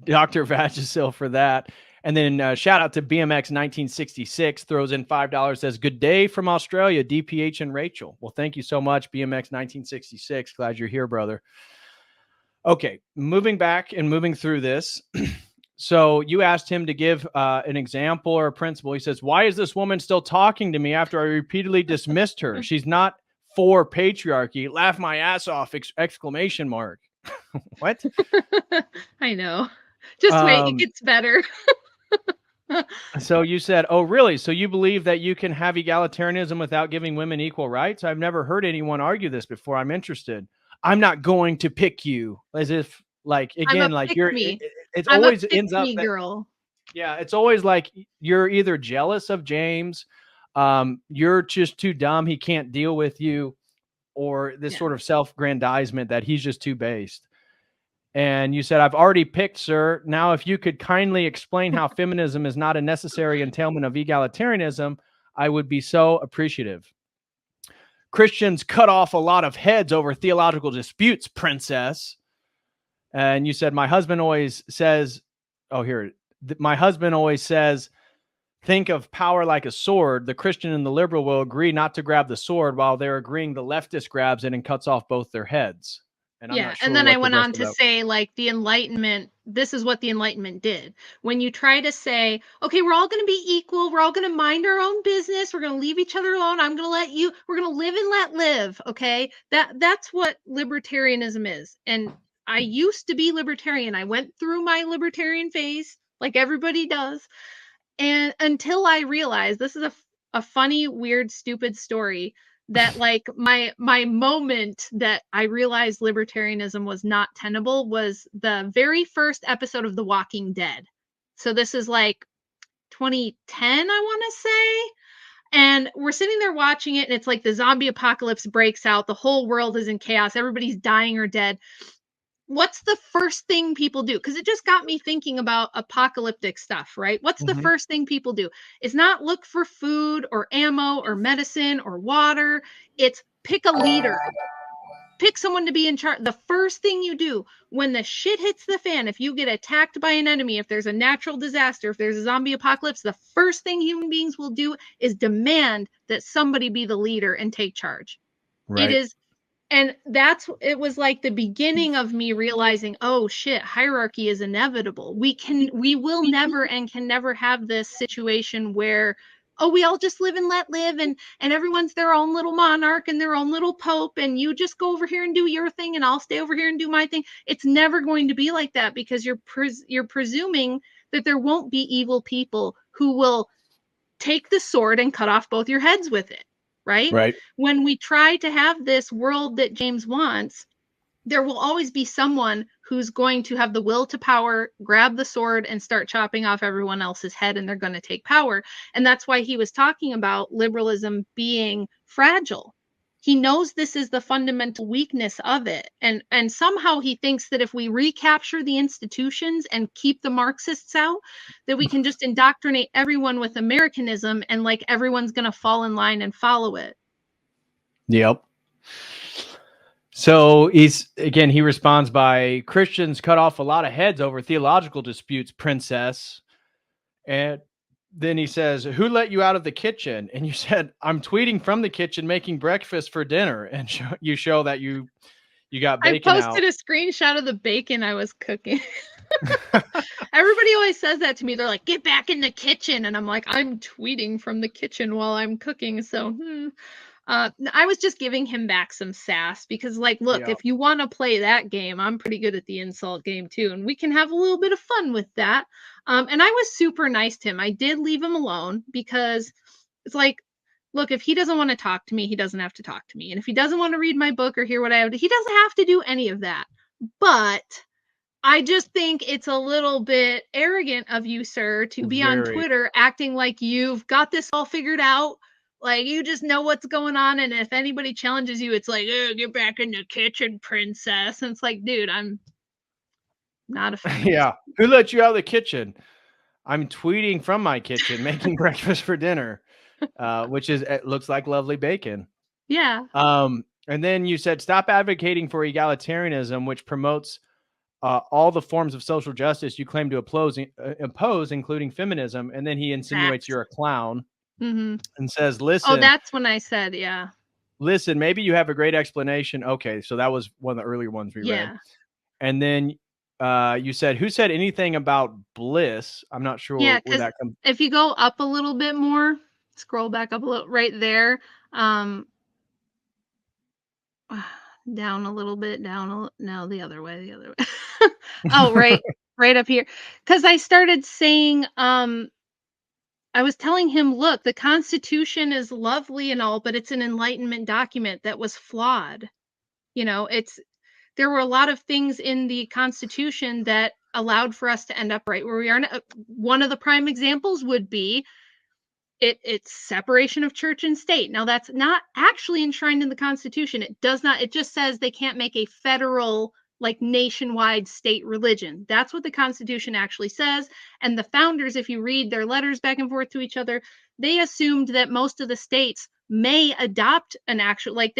Speaker 1: Dr. Vagisil, for that. And then shout out to BMX 1966, throws in $5, says, good day from Australia, DPH and Rachel. Well, thank you so much, BMX 1966. Glad you're here, brother. Okay, moving back and moving through this. So you asked him to give an example or a principle. He says, why is this woman still talking to me after I repeatedly dismissed her? She's not for patriarchy. Laugh my ass off, exclamation mark. What?
Speaker 3: I know. Just wait, it gets better.
Speaker 1: So you said, oh, really? So you believe that you can have egalitarianism without giving women equal rights? I've never heard anyone argue this before. I'm interested. I'm not going to pick you, as if, like, again, like you're, it's always ends up that,
Speaker 3: girl.
Speaker 1: Yeah, it's always like you're either jealous of James, you're just too dumb, he can't deal with you, or this sort of self-grandizement that he's just too based. And you said, I've already picked, sir. Now, if you could kindly explain how feminism is not a necessary entailment of egalitarianism, I would be so appreciative. Christians cut off a lot of heads over theological disputes, princess. And you said, my husband always says oh, here, my husband always says, think of power like a sword. The Christian and the liberal will agree not to grab the sword, while they're agreeing the leftist grabs it and cuts off both their heads. And I'm
Speaker 3: Yeah,
Speaker 1: not
Speaker 3: and
Speaker 1: sure
Speaker 3: then I
Speaker 1: what the
Speaker 3: went
Speaker 1: rest
Speaker 3: on
Speaker 1: of
Speaker 3: to
Speaker 1: that.
Speaker 3: say, like, the Enlightenment, this is what the Enlightenment did. When you try to say, okay, we're all going to be equal, we're all going to mind our own business, we're going to leave each other alone, I'm going to let you, we're going to live and let live, okay? That's what libertarianism is. And I used to be libertarian. I went through my libertarian phase, like everybody does. And until I realized, this is a funny, weird, stupid story, that like my moment that I realized libertarianism was not tenable was the very first episode of The Walking Dead. So this is like 2010, I want to say. And we're sitting there watching it, and it's like the zombie apocalypse breaks out. The whole world is in chaos. Everybody's dying or dead. What's the first thing people do? Because it just got me thinking about apocalyptic stuff, right? What's the
Speaker 1: Mhm.
Speaker 3: first thing people do? It's not look for food or ammo or medicine or water. It's pick a leader, pick someone to be in charge. The first thing you do when the shit hits the fan, if you get attacked by an enemy, if there's a natural disaster, if there's a zombie apocalypse, the first thing human beings will do is demand that somebody be the leader and take charge. It
Speaker 1: Right.
Speaker 3: is, and it was like the beginning of me realizing, oh shit, hierarchy is inevitable. We will never and can never have this situation where, oh, we all just live and let live, and everyone's their own little monarch and their own little pope, and you just go over here and do your thing and I'll stay over here and do my thing. It's never going to be like that, because you're presuming that there won't be evil people who will take the sword and cut off both your heads with it, right?
Speaker 1: Right.
Speaker 3: When we try to have this world that James wants, there will always be someone who's going to have the will to power, grab the sword, and start chopping off everyone else's head, and they're going to take power. And that's why he was talking about liberalism being fragile. He knows this is the fundamental weakness of it. And somehow he thinks that if we recapture the institutions and keep the Marxists out, that we can just indoctrinate everyone with Americanism, and like everyone's going to fall in line and follow it.
Speaker 1: Yep. So he responds by, Christians cut off a lot of heads over theological disputes, princess. And then he says, who let you out of the kitchen? And you said, I'm tweeting from the kitchen making breakfast for dinner. And you show that you got bacon
Speaker 3: I
Speaker 1: out.
Speaker 3: posted a screenshot of the bacon I was cooking. Everybody always says that to me. They're like, get back in the kitchen. And I'm like, I'm tweeting from the kitchen while I'm cooking. So, I was just giving him back some sass, because, like, look,
Speaker 1: Yeah.
Speaker 3: if you want to play that game, I'm pretty good at the insult game too, and we can have a little bit of fun with that. And I was super nice to him. I did leave him alone, because it's like, look, if he doesn't want to talk to me, he doesn't have to talk to me. And if he doesn't want to read my book or hear what I have to, he doesn't have to do any of that. But I just think it's a little bit arrogant of you, sir, to be on
Speaker 1: Very.
Speaker 3: Twitter acting like you've got this all figured out. Like, you just know what's going on. And if anybody challenges you, it's like, oh, get back in the kitchen, princess. And it's like, dude, I'm not a feminist.
Speaker 1: Yeah. Who let you out of the kitchen? I'm tweeting from my kitchen making breakfast for dinner, which it looks like lovely bacon.
Speaker 3: Yeah.
Speaker 1: And then you said, stop advocating for egalitarianism, which promotes all the forms of social justice you claim to oppose, including feminism. And then he insinuates
Speaker 3: Facts.
Speaker 1: you're a clown
Speaker 3: Mm-hmm.
Speaker 1: and says,
Speaker 3: Oh, that's when I said, yeah.
Speaker 1: listen, maybe you have a great explanation. Okay, so that was one of the earlier ones we read.
Speaker 3: Yeah.
Speaker 1: And then you said, who said anything about bliss? I'm not sure
Speaker 3: Yeah,
Speaker 1: where
Speaker 3: because
Speaker 1: that comes.
Speaker 3: if you go up a little bit more, scroll back up a little, right there, down a little bit, no, the other way. Oh, right up here. Because I started saying, I was telling him, look, the Constitution is lovely and all, but it's an Enlightenment document that was flawed. There were a lot of things in the Constitution that allowed for us to end up right where we are now. One of the prime examples would be it's separation of church and state. Now, that's not actually enshrined in the Constitution. It does not. It just says they can't make a federal, like, nationwide state religion. That's what the Constitution actually says. And the founders, if you read their letters back and forth to each other, they assumed that most of the states may adopt an actual, like,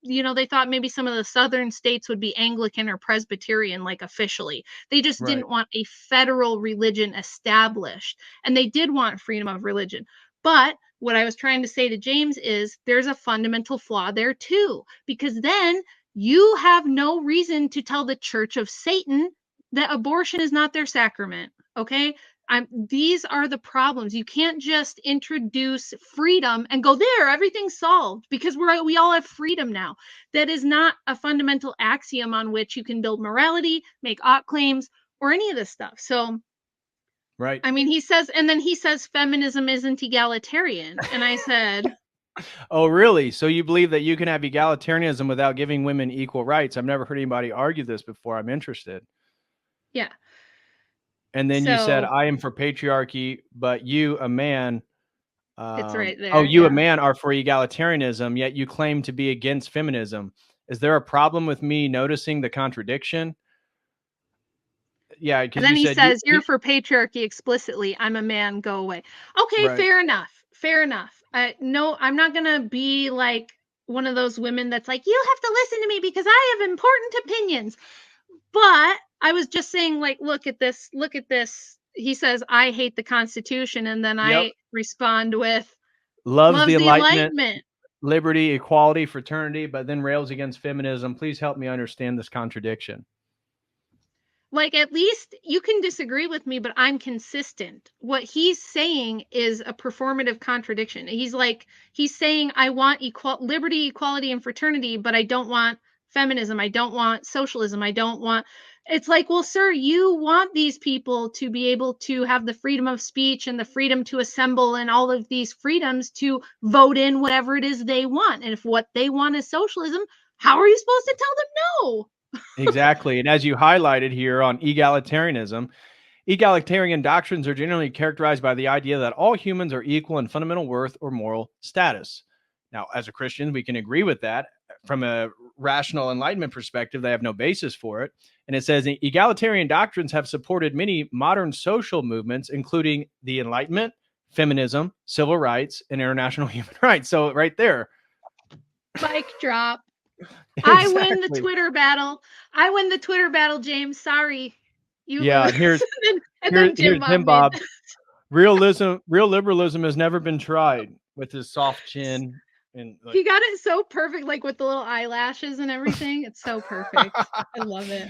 Speaker 3: they thought maybe some of the southern states would be Anglican or Presbyterian, like officially. They just
Speaker 1: Right.
Speaker 3: didn't want a federal religion established, and they did want freedom of religion. But what I was trying to say to James is there's a fundamental flaw there too, because then you have no reason to tell the Church of Satan that abortion is not their sacrament. Okay. These are the problems. You can't just introduce freedom and go there, everything's solved, because we all have freedom now. That is not a fundamental axiom on which you can build morality, make ought claims, or any of this stuff. So,
Speaker 1: Right.
Speaker 3: I mean, he says feminism isn't egalitarian. And I said,
Speaker 1: Oh, really? So you believe that you can have egalitarianism without giving women equal rights? I've never heard anybody argue this before. I'm interested.
Speaker 3: yeah.
Speaker 1: And then you said,
Speaker 3: So
Speaker 1: I am for patriarchy, but you, a man,
Speaker 3: it's right there.
Speaker 1: oh, you, a
Speaker 3: Yeah.
Speaker 1: man, are for egalitarianism, yet you claim to be against feminism. Is there a problem with me noticing the contradiction? Yeah, because
Speaker 3: And then
Speaker 1: you
Speaker 3: he
Speaker 1: said
Speaker 3: says, you're for patriarchy explicitly. I'm a man. Go away. Okay,
Speaker 1: right.
Speaker 3: fair enough. Fair enough. No, I'm not going to be like one of those women that's like, you have to listen to me because I have important opinions. But I was just saying, like, look at this. Look at this. He says, I hate the Constitution. And then
Speaker 1: Yep.
Speaker 3: I respond with,
Speaker 1: Loves the
Speaker 3: the
Speaker 1: Enlightenment,
Speaker 3: Enlightenment.
Speaker 1: liberty, equality, fraternity, but then rails against feminism. Please help me understand this contradiction.
Speaker 3: Like, at least you can disagree with me, but I'm consistent. What he's saying is a performative contradiction. He's saying, I want liberty, equality, and fraternity, but I don't want feminism. I don't want socialism. I don't want. It's like, well, sir, you want these people to be able to have the freedom of speech and the freedom to assemble and all of these freedoms to vote in whatever it is they want. And if what they want is socialism, how are you supposed to tell them no?
Speaker 1: Exactly. And as you highlighted here on egalitarianism, egalitarian doctrines are generally characterized by the idea that all humans are equal in fundamental worth or moral status. Now, as a Christian, we can agree with that. From a rational Enlightenment perspective, they have no basis for it. And it says egalitarian doctrines have supported many modern social movements, including the Enlightenment, feminism, civil rights, and international human rights. So right there.
Speaker 3: Mic drop.
Speaker 1: Exactly.
Speaker 3: I win the Twitter battle. I win the Twitter battle, James. Sorry. You
Speaker 1: Yeah,
Speaker 3: lose.
Speaker 1: here's
Speaker 3: then
Speaker 1: Jim Bob. Real liberalism has never been tried, with his soft chin. And like,
Speaker 3: he got it so perfect, like with the little eyelashes and everything. It's so perfect. I love it.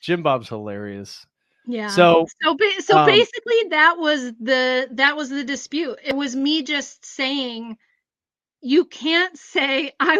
Speaker 1: Jim Bob's hilarious.
Speaker 3: Yeah.
Speaker 1: So
Speaker 3: basically that was the dispute. It was me just saying, you can't say I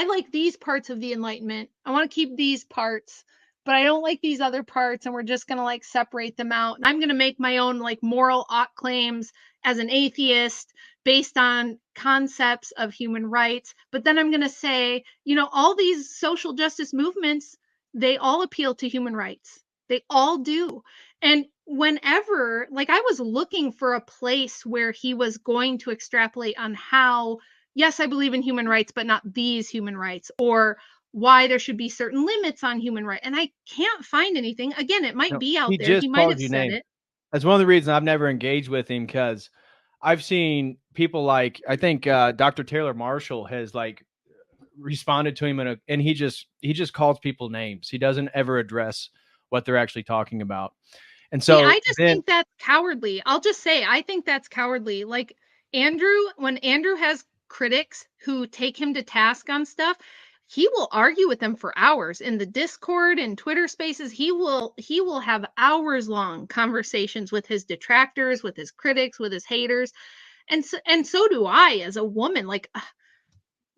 Speaker 3: like these parts of the Enlightenment. I want to keep these parts, but I don't like these other parts, and we're just going to like separate them out. And I'm going to make my own like moral ought claims as an atheist based on concepts of human rights. But then I'm going to say, all these social justice movements, they all appeal to human rights. They all do. And whenever, like, I was looking for a place where he was going to extrapolate on how, yes, I believe in human rights, but not these human rights, or why there should be certain limits on human rights. And I can't find anything. Again, it might be out there. He might have said it.
Speaker 1: That's one of the reasons I've never engaged with him, because I've seen people like, I think Dr. Taylor Marshall has like responded to him and he just calls people names. He doesn't ever address what they're actually talking about. And so
Speaker 3: I just think that's cowardly. I'll just say, I think that's cowardly. Like when Andrew has critics who take him to task on stuff, he will argue with them for hours in the Discord and Twitter spaces. He will have hours long conversations with his detractors, with his critics, with his haters. And so do I as a woman. Like,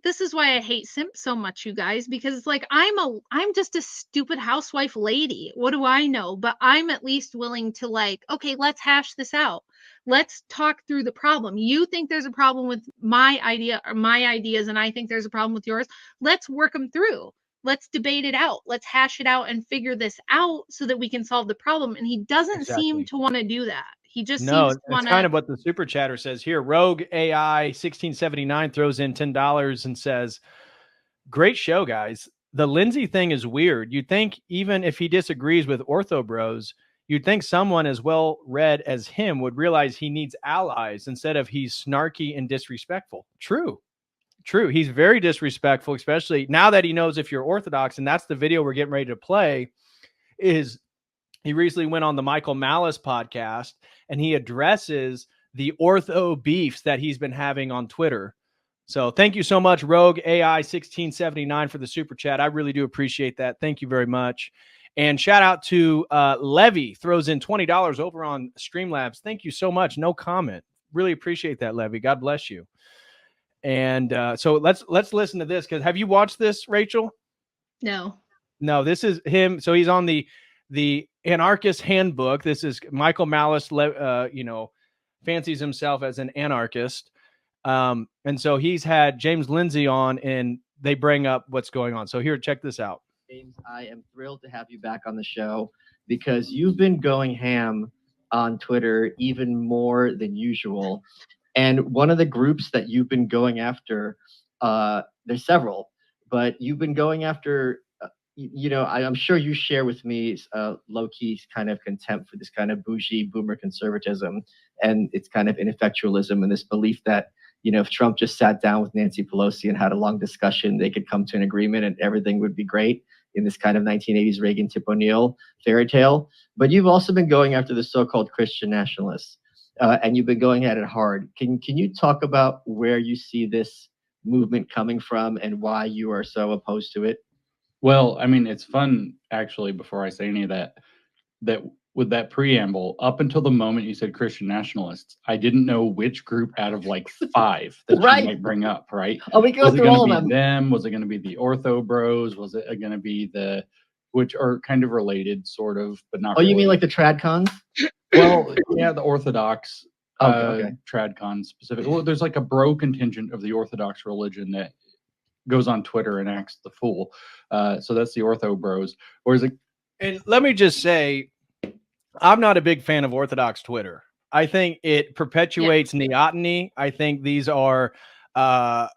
Speaker 3: this is why I hate simp so much, you guys, because it's like, I'm just a stupid housewife lady. What do I know? But I'm at least willing to like, okay, let's hash this out. Let's talk through the problem. You think there's a problem with my idea or my ideas, and I think there's a problem with yours. Let's work them through. Let's debate it out. Let's hash it out and figure this out so that we can solve the problem. And he doesn't seem to want to do that. He just seems to want to.
Speaker 1: It's kind of what the super chatter says here. Rogue AI 1679 throws in $10 and says, "Great show, guys. The Lindsay thing is weird. You'd think even if he disagrees with Ortho Bros, you'd think someone as well read as him would realize he needs allies instead of he's snarky and disrespectful." True. True. He's very disrespectful, especially now that he knows if you're Orthodox. And that's the video we're getting ready to play. Is he recently went on the Michael Malice podcast and he addresses the ortho beefs that he's been having on Twitter. So thank you so much, Rogue AI 1679 for the super chat. I really do appreciate that. Thank you very much. And shout out to Levy, throws in $20 over on Streamlabs. Thank you so much. No comment. Really appreciate that, Levy. God bless you. And so let's listen to this, because have you watched this, Rachel?
Speaker 3: No.
Speaker 1: No, this is him. So he's on the Anarchist Handbook. This is Michael Malice, fancies himself as an anarchist. And so he's had James Lindsay on, and they bring up what's going on. So here, check this out.
Speaker 4: James, I am thrilled to have you back on the show because you've been going ham on Twitter even more than usual. And one of the groups that you've been going after, there's several, but you've been going after, I'm sure you share with me low-key kind of contempt for this kind of bougie boomer conservatism and its kind of ineffectualism and this belief that, if Trump just sat down with Nancy Pelosi and had a long discussion, they could come to an agreement and everything would be great in this kind of 1980s Reagan Tip O'Neill fairy tale. But you've also been going after the so-called Christian nationalists. And you've been going at it hard. Can you talk about where you see this movement coming from and why you are so opposed to it?
Speaker 2: Well, I mean, it's fun, actually, before I say any of that with that preamble, up until the moment you said Christian nationalists, I didn't know which group out of like 5 that
Speaker 4: Right.
Speaker 2: you might bring up, right?
Speaker 4: Oh, we go through all of
Speaker 2: them. Was it going to be the Ortho Bros? Was it going to be which are kind of related, sort of, but not
Speaker 4: Oh,
Speaker 2: really.
Speaker 4: you mean like the Tradcons?
Speaker 2: Well, yeah, the Orthodox
Speaker 4: Okay.
Speaker 2: Tradcon specific. Well, there's like a bro contingent of the Orthodox religion that goes on Twitter and acts the fool. So that's the Ortho Bros. Or is it?
Speaker 1: And let me just say, I'm not a big fan of Orthodox Twitter. I think it perpetuates neoteny. I think these are, God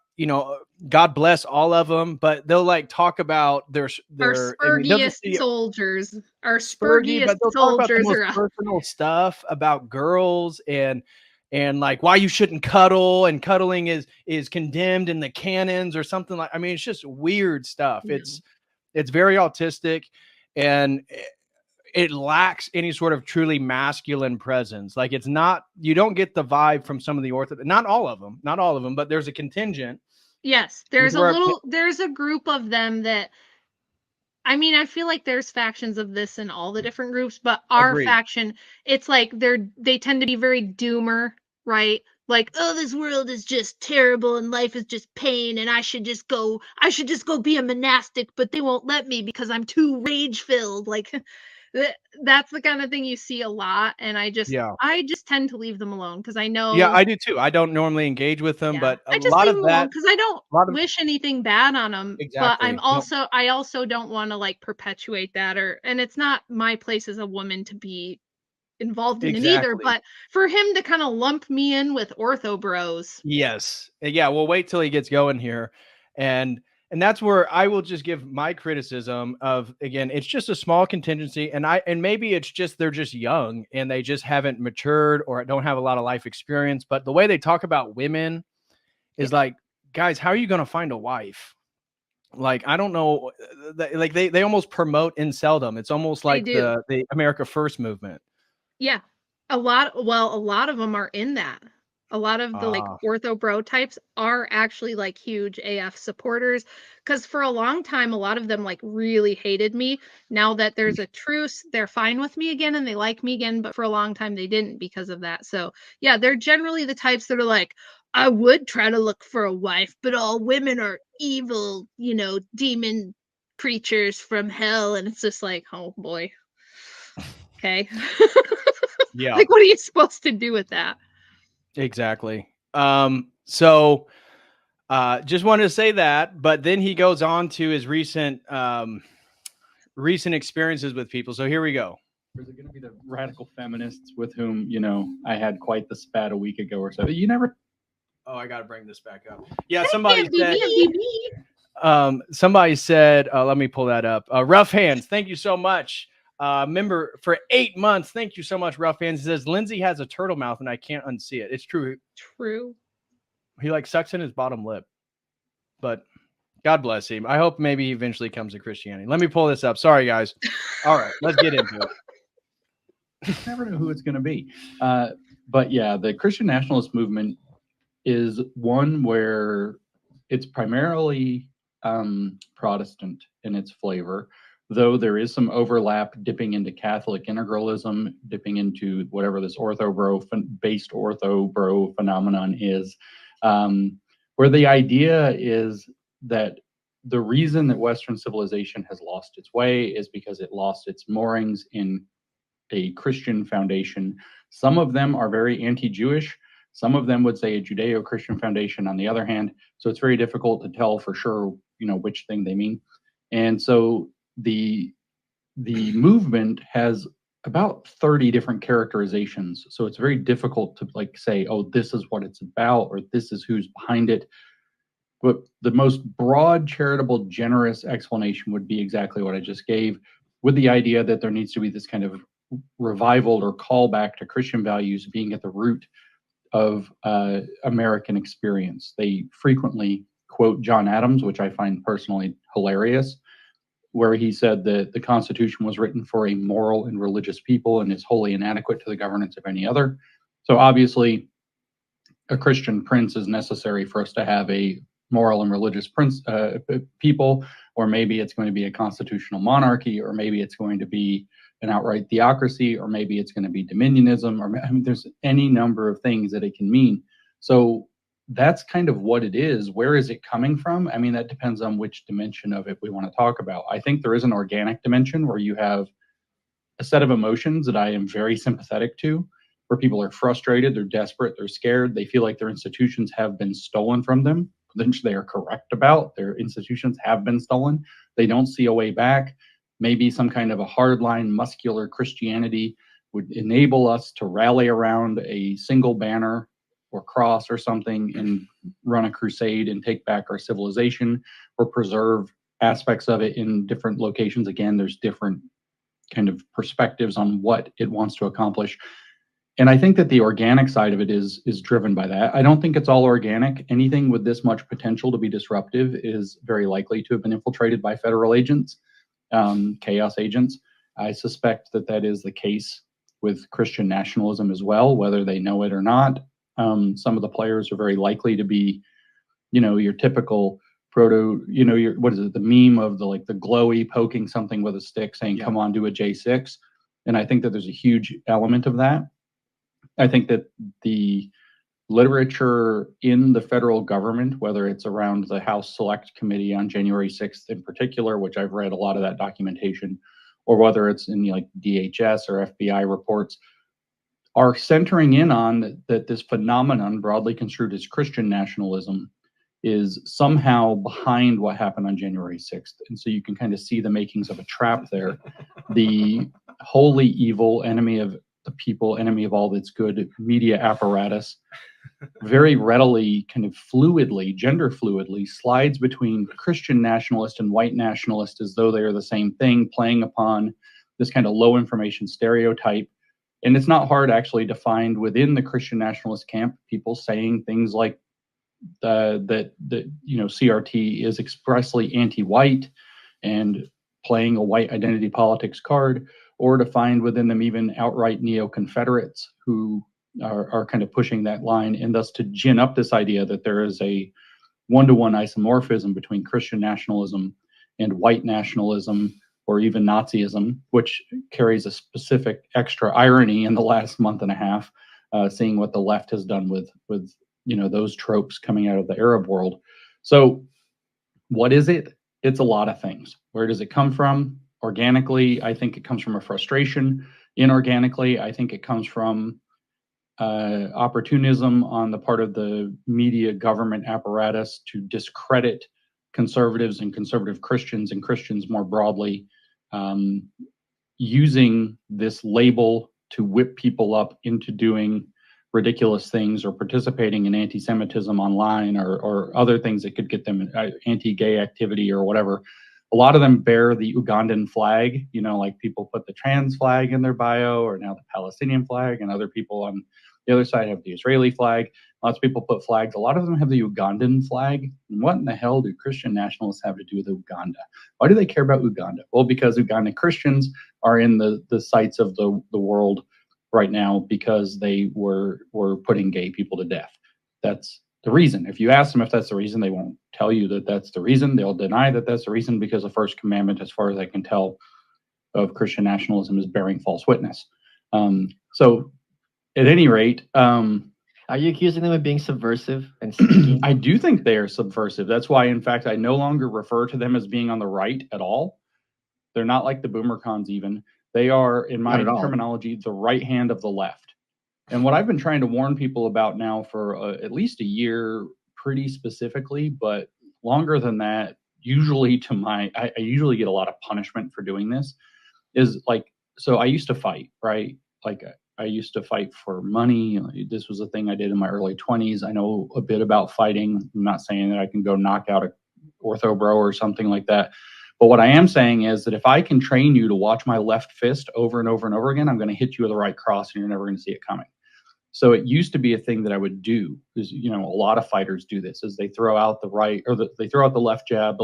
Speaker 1: bless all of them, but they'll like talk about their
Speaker 3: Spurgiest soldiers. Our
Speaker 1: Spurgy,
Speaker 3: Spurgiest
Speaker 1: but they'll talk about the
Speaker 3: soldiers
Speaker 1: most
Speaker 3: are
Speaker 1: personal stuff about girls and like why you shouldn't cuddle, and cuddling is condemned in the canons or something like. I mean, it's just weird stuff. It's very autistic, and it lacks any sort of truly masculine presence. Like it's not, you don't get the vibe from some of the not all of them, but there's a contingent.
Speaker 3: Yes, there's a group of them that, I mean, I feel like there's factions of this in all the different groups, but our faction, it's like they tend to be very doomer, right? Like, oh, this world is just terrible and life is just pain and I should just go be a monastic, but they won't let me because I'm too rage filled. Like that's the kind of thing you see a lot, and I just tend to leave them alone because I know.
Speaker 1: Yeah, I do too. I don't normally engage with them, but
Speaker 3: I just leave them alone because I don't wish anything bad on them.
Speaker 1: Exactly.
Speaker 3: But I also don't want to like perpetuate that, and it's not my place as a woman to be involved in it either. But for him to kind of lump me in with Ortho Bros.
Speaker 1: Yes. Yeah. We'll wait till he gets going here, and that's where I will just give my criticism of, again, it's just a small contingency. And maybe it's just, they're just young and they just haven't matured or don't have a lot of life experience. But the way they talk about women is like, guys, how are you going to find a wife? Like, I don't know. Like they almost promote inceldom. It's almost like the America First movement.
Speaker 3: Yeah. A lot of them are in that. A lot of the like ortho bro types are actually like huge AF supporters, because for a long time, a lot of them like really hated me. Now that there's a truce, they're fine with me again and they like me again. But for a long time, they didn't because of that. So yeah, they're generally the types that are like, I would try to look for a wife, but all women are evil, demon creatures from hell. And it's just like, oh boy. Okay.
Speaker 1: Yeah.
Speaker 3: Like, what are you supposed to do with that?
Speaker 1: Exactly. So just wanted to say that, but then he goes on to his recent experiences with people. So here we go.
Speaker 2: Is it going to be the radical feminists with whom, I had quite the spat a week ago or so? You never.
Speaker 1: Oh, I got to bring this back up. Yeah. Somebody said, let me pull that up. Rough Hands. Thank you so much. Member for 8 months. Thank you so much, Rough Hands. He says Lindsay has a turtle mouth and I can't unsee it. It's true.
Speaker 3: True.
Speaker 1: He like sucks in his bottom lip. but God bless him. I hope maybe he eventually comes to Christianity. Let me pull this up. Sorry, guys. All right, let's get into it.
Speaker 2: You never know who it's going to be. But yeah, the Christian nationalist movement is one where it's primarily Protestant in its flavor, though there is some overlap dipping into Catholic integralism, dipping into whatever this based ortho bro phenomenon is, where the idea is that the reason that Western civilization has lost its way is because it lost its moorings in a Christian foundation. Some of them are very anti-Jewish. Some of them would say a Judeo-Christian foundation on the other hand. So it's very difficult to tell for sure, which thing they mean. And so the movement has about 30 different characterizations. So it's very difficult to say, oh, this is what it's about, or this is who's behind it. But the most broad, charitable, generous explanation would be exactly what I just gave, with the idea that there needs to be this kind of revival or callback to Christian values being at the root of American experience. They frequently quote John Adams, which I find personally hilarious, where he said that the Constitution was written for a moral and religious people and is wholly inadequate to the governance of any other. So obviously, a Christian prince is necessary for us to have a moral and religious people, or maybe it's going to be a constitutional monarchy, or maybe it's going to be an outright theocracy, or maybe it's going to be dominionism, or there's any number of things that it can mean. So that's kind of what it is. Where is it coming from? That depends on which dimension of it we want to talk about. I think there is an organic dimension where you have a set of emotions that I am very sympathetic to, where people are frustrated, they're desperate, they're scared, they feel like their institutions have been stolen from them, which they are correct about. Their institutions have been stolen. They don't see a way back. Maybe some kind of a hardline, muscular Christianity would enable us to rally around a single banner or cross or something and run a crusade and take back our civilization, or preserve aspects of it in different locations. Again, there's different kind of perspectives on what it wants to accomplish. And I think that the organic side of it is driven by that. I don't think it's all organic. Anything with this much potential to be disruptive is very likely to have been infiltrated by federal agents, chaos agents. I suspect that is the case with Christian nationalism as well, whether they know it or not. Some of the players are very likely to be, your typical what is it, the meme of the glowy poking something with a stick saying, come on, do a J6. And I think that there's a huge element of that. I think that the literature in the federal government, whether it's around the House Select Committee on January 6th in particular, which I've read a lot of that documentation, or whether it's in DHS or FBI reports, are centering in on that this phenomenon, broadly construed as Christian nationalism, is somehow behind what happened on January 6th. And so you can kind of see the makings of a trap there. The wholly evil enemy of the people, enemy of all that's good media apparatus, very readily, kind of fluidly, gender fluidly, slides between Christian nationalist and white nationalist as though they are the same thing, playing upon this kind of low information stereotype. And it's not hard actually to find within the Christian nationalist camp people saying things like that CRT is expressly anti-white and playing a white identity politics card, or to find within them even outright neo-Confederates who are kind of pushing that line, and thus to gin up this idea that there is a one-to-one isomorphism between Christian nationalism and white nationalism, or even Nazism, which carries a specific extra irony in the last month and a half, seeing what the left has done with those tropes coming out of the Arab world. So what is it? It's a lot of things. Where does it come from? Organically, I think it comes from a frustration. Inorganically, I think it comes from opportunism on the part of the media government apparatus to discredit conservatives and conservative Christians and Christians more broadly, using this label to whip people up into doing ridiculous things or participating in anti-Semitism online or other things that could get them anti-gay activity or whatever. A lot of them bear the Ugandan flag, like people put the trans flag in their bio, or now the Palestinian flag, and other people on The other side have the Israeli flag. Lots of people put flags. A lot of them have the Ugandan flag. And what in the hell do Christian nationalists have to do with Uganda? Why do they care about Uganda? Well, because Ugandan Christians are in the sights of the world right now because they were putting gay people to death. That's the reason. If you ask them if that's the reason, they won't tell you that that's the reason. They'll deny that that's the reason because the first commandment, as far as I can tell, of Christian nationalism is bearing false witness. So at any rate,
Speaker 4: are you accusing them of being subversive and sneaky?
Speaker 2: I do think they are subversive. That's why, in fact, I no longer refer to them as being on the right at all. They're not like the boomer cons even. They are, in my terminology, the right hand of the left. And what I've been trying to warn people about now for at least a year, pretty specifically, but longer than that, usually I usually get a lot of punishment for doing this, is like, so I used to fight, right? Like I used to fight for money. This was a thing I did in my early 20s. I know a bit about fighting. I'm not saying that I can go knock out a ortho bro or something like that. But what I am saying is that if I can train you to watch my left fist over and over and over again, I'm going to hit you with the right cross and you're never going to see it coming. So it used to be a thing that I would do, because, you know, a lot of fighters do this, is they throw out the right, or they throw out the left jab,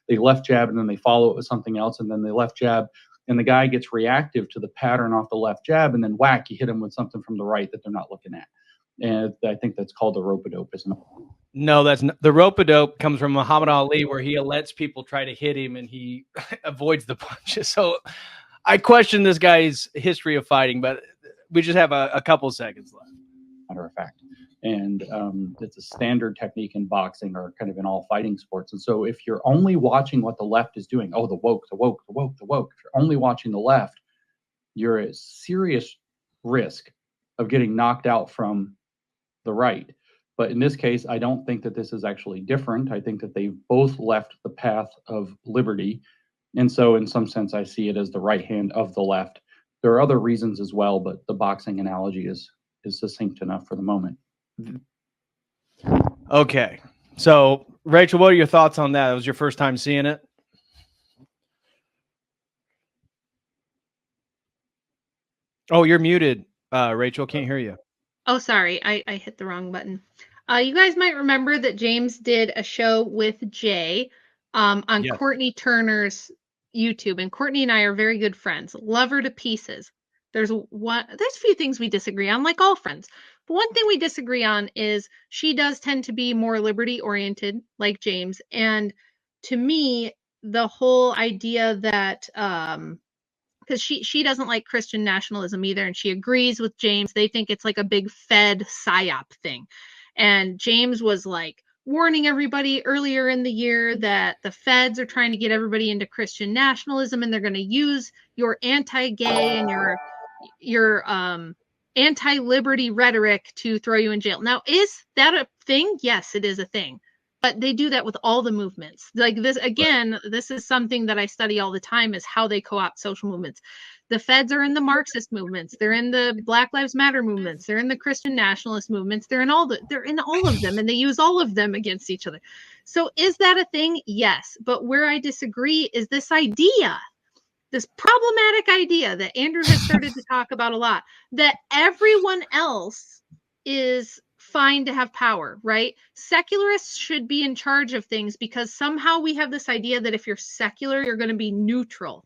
Speaker 2: they left jab, and then they follow it with something else, and then they left jab, and the guy gets reactive to the pattern off the left jab, and then whack, you hit him with something from the right that they're not looking at. And I think that's called the rope-a-dope, isn't it?
Speaker 1: No, that's not. The rope-a-dope comes from Muhammad Ali, where he lets people try to hit him and he avoids the punches. So I question this guy's history of fighting, but we just have a couple seconds left.
Speaker 2: Matter of fact. And it's a standard technique in boxing, or kind of in all fighting sports. And so if you're only watching what the left is doing, the woke. If you're only watching the left, you're at serious risk of getting knocked out from the right. But in this case, I don't think that this is actually different. I think that they've both left the path of liberty. And so in some sense, I see it as the right hand of the left. There are other reasons as well, but the boxing analogy is succinct enough for the moment.
Speaker 1: Okay. So, Rachel, what are your thoughts on that? It was your first time seeing it? Oh, you're muted, Rachel. Can't hear you.
Speaker 3: Oh, sorry. I hit the wrong button. You guys might remember that James did a show with Jay on
Speaker 1: Yes.
Speaker 3: Courtney Turner's YouTube, and Courtney and I are very good friends. Love her to pieces. There's a few things we disagree on, like all friends. But one thing we disagree on is she does tend to be more liberty oriented, like James. And to me, the whole idea that because she doesn't like Christian nationalism either, and she agrees with James. They think it's like a big Fed psyop thing. And James was like warning everybody earlier in the year that the feds are trying to get everybody into Christian nationalism, and they're going to use your anti-gay and your anti-liberty rhetoric to throw you in jail. Now, is that a thing? Yes, it is a thing. But they do that with all the movements. Like this, again, this is something that I study all the time, is how they co-opt social movements. The feds are in the Marxist movements. They're in the Black Lives Matter movements. They're in the Christian nationalist movements. They're in all of them, and they use all of them against each other. So is that a thing? Yes. But where I disagree is this idea, this problematic idea that Andrew has started to talk about a lot, that everyone else is fine to have power, right? Secularists should be in charge of things, because somehow we have this idea that if you're secular, you're going to be neutral.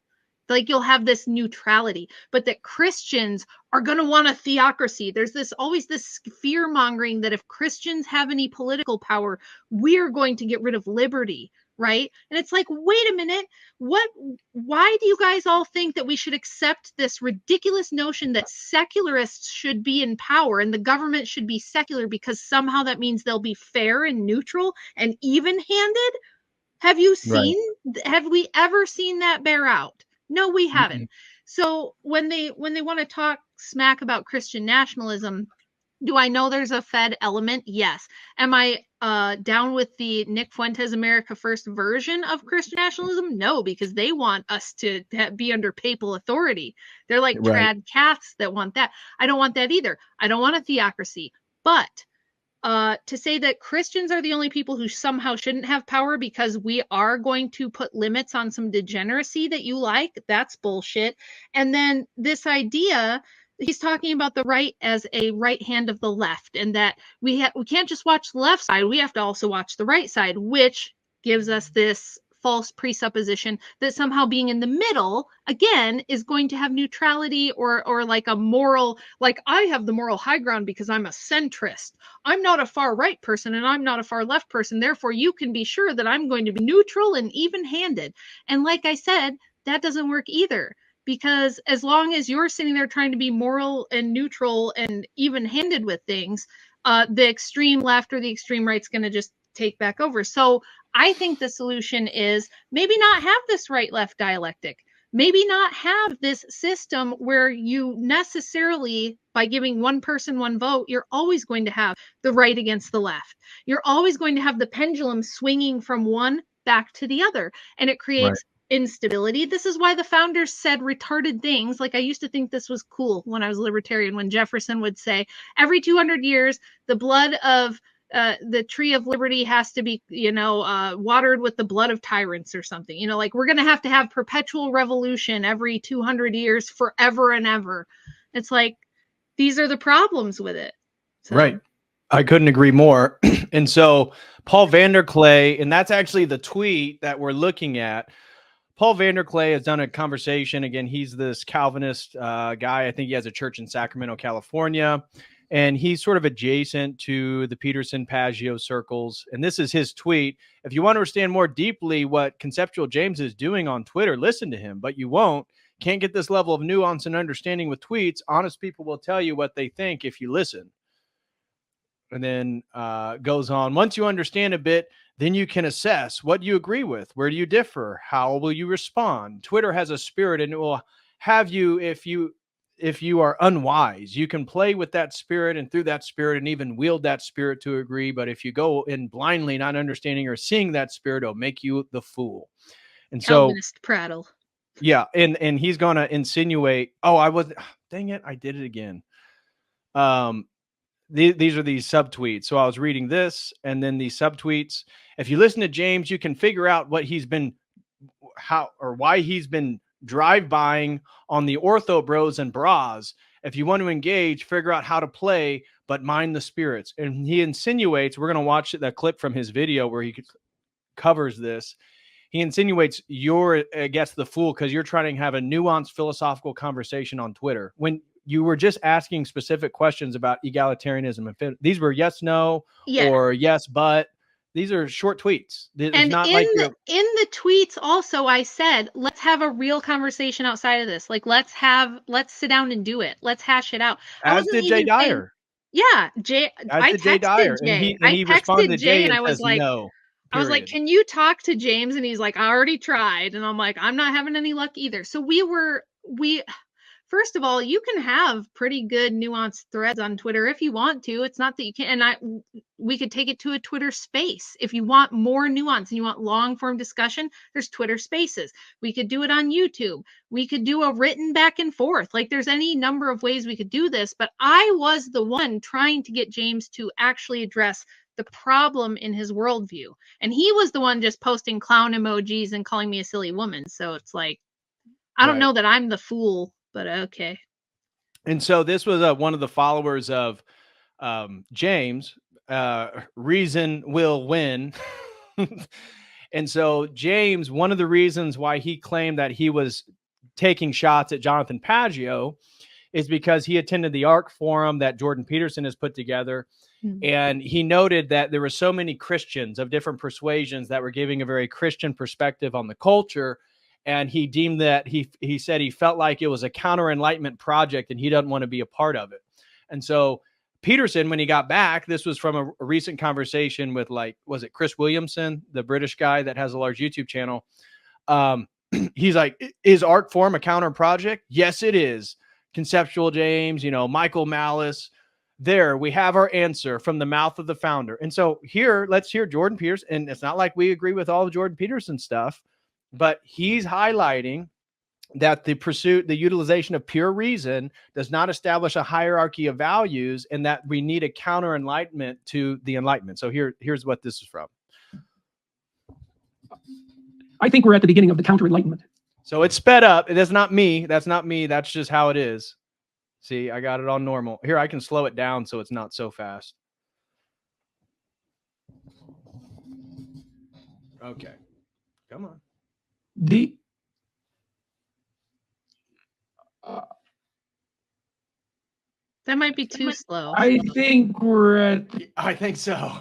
Speaker 3: Like you'll have this neutrality, but that Christians are going to want a theocracy. There's always this fear mongering that if Christians have any political power, we're going to get rid of liberty, right? And it's like, wait a minute, why do you guys all think that we should accept this ridiculous notion that secularists should be in power and the government should be secular, because somehow that means they'll be fair and neutral and even-handed? Have we ever seen that bear out? No, we haven't. So when they want to talk smack about Christian nationalism, do I know there's a Fed element? Yes. Am I down with the Nick Fuentes America First version of Christian nationalism? No, because they want us to be under papal authority. They're like trad Caths that want that. I don't want that either. I don't want a theocracy. But to say that Christians are the only people who somehow shouldn't have power because we are going to put limits on some degeneracy that you like, that's bullshit. And then this idea, he's talking about the right as a right hand of the left, and that we can't just watch the left side, we have to also watch the right side, which gives us this false presupposition that somehow being in the middle again is going to have neutrality or like a moral, like I have the moral high ground because I'm a centrist. I'm not a far right person and I'm not a far left person. Therefore, you can be sure that I'm going to be neutral and even-handed. And like I said, that doesn't work either, because as long as you're sitting there trying to be moral and neutral and even-handed with things, the extreme left or the extreme right's going to just take back over. So I think the solution is maybe not have this right-left dialectic. Maybe not have this system where you necessarily, by giving one person one vote, you're always going to have the right against the left. You're always going to have the pendulum swinging from one back to the other. And it creates instability. This is why the founders said retarded things. Like, I used to think this was cool when I was libertarian, when Jefferson would say, every 200 years, the blood of the tree of liberty has to be, watered with the blood of tyrants or something. Like, we're going to have perpetual revolution every 200 years forever and ever. It's like, these are the problems with it. So.
Speaker 1: Right. I couldn't agree more. And so Paul Vanderklay, and that's actually the tweet that we're looking at. Paul Vanderklay has done a conversation. Again, he's this Calvinist guy. I think he has a church in Sacramento, California. And he's sort of adjacent to the Peterson Pageau circles. And this is his tweet. If you want to understand more deeply what Conceptual James is doing on Twitter, listen to him, but you won't. Can't get this level of nuance and understanding with tweets. Honest people will tell you what they think if you listen. And then goes on. Once you understand a bit, then you can assess what you agree with. Where do you differ? How will you respond? Twitter has a spirit, and it will have you, if you are unwise, you can play with that spirit and through that spirit and even wield that spirit to agree. But if you go in blindly, not understanding or seeing that spirit, it'll make you the fool. And
Speaker 3: Calvinist prattle.
Speaker 1: Yeah. And he's going to insinuate, dang it, I did it again. These are these subtweets. So I was reading this and then these subtweets. If you listen to James, you can figure out why he's been drive-buying on the ortho bros and bras. If you want to engage, figure out how to play, but mind the spirits. And he insinuates, we're going to watch that clip from his video where he covers this. He insinuates you're against the fool because you're trying to have a nuanced philosophical conversation on Twitter when you were just asking specific questions about egalitarianism. And these were yes, no, or yes, but. These are short tweets. It's
Speaker 3: and
Speaker 1: not
Speaker 3: in the tweets also, I said, let's have a real conversation outside of this. Like, let's sit down and do it. Let's hash it out.
Speaker 1: As did Jay Dyer.
Speaker 3: Yeah, Jay. I texted Jay. I texted Jay and I was like, no. I was like, can you talk to James? And he's like, I already tried. And I'm like, I'm not having any luck either. So first of all, you can have pretty good nuanced threads on Twitter if you want to. It's not that you can't. And we could take it to a Twitter space. If you want more nuance and you want long form discussion, there's Twitter spaces. We could do it on YouTube. We could do a written back and forth. Like, there's any number of ways we could do this. But I was the one trying to get James to actually address the problem in his worldview. And he was the one just posting clown emojis and calling me a silly woman. So it's like, I don't know that I'm the fool. But okay. And
Speaker 1: so this was one of the followers of James. Reason will win. And so James, one of the reasons why he claimed that he was taking shots at Jonathan Pageau is because he attended the ARC forum that Jordan Peterson has put together. Mm-hmm. And he noted that there were so many Christians of different persuasions that were giving a very Christian perspective on the culture. And he deemed that he said he felt like it was a counter-enlightenment project and he doesn't want to be a part of it. And so Peterson, when he got back, this was from a recent conversation with, was it Chris Williamson, the British guy that has a large YouTube channel? He's like, is Art Form a counter project? Yes, it is. Conceptual James, Michael Malice. There, we have our answer from the mouth of the founder. And so here, let's hear Jordan Peterson. And it's not like we agree with all of Jordan Peterson stuff, but he's highlighting that the utilization of pure reason does not establish a hierarchy of values and that we need a counter enlightenment to the Enlightenment. So here's what this is from.
Speaker 5: I think we're at the beginning of the counter enlightenment.
Speaker 1: So it's sped up. That's not me. That's just how it is. See, I got it on normal. Here, I can slow it down so it's not so fast. Okay. Come on.
Speaker 3: That might be too slow.
Speaker 5: I think we're at
Speaker 1: I think so.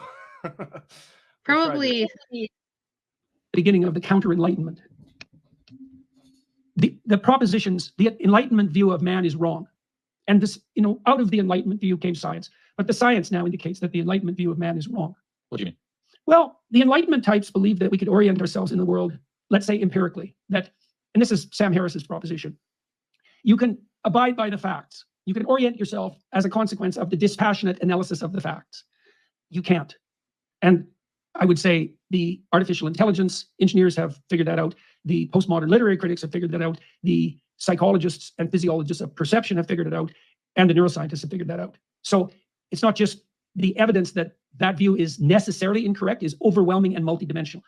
Speaker 3: Probably.
Speaker 5: the beginning of the counter-enlightenment. The propositions, the Enlightenment view of man is wrong. And this, out of the Enlightenment view came science. But the science now indicates that the Enlightenment view of man is wrong.
Speaker 6: What do you mean?
Speaker 5: Well, the Enlightenment types believe that we could orient ourselves in the world, let's say empirically, and this is Sam Harris's proposition. You can abide by the facts. You can orient yourself as a consequence of the dispassionate analysis of the facts. You can't. And I would say the artificial intelligence engineers have figured that out. The postmodern literary critics have figured that out. The psychologists and physiologists of perception have figured it out. And the neuroscientists have figured that out. So it's not just the evidence that that view is necessarily incorrect is overwhelming and multidimensional.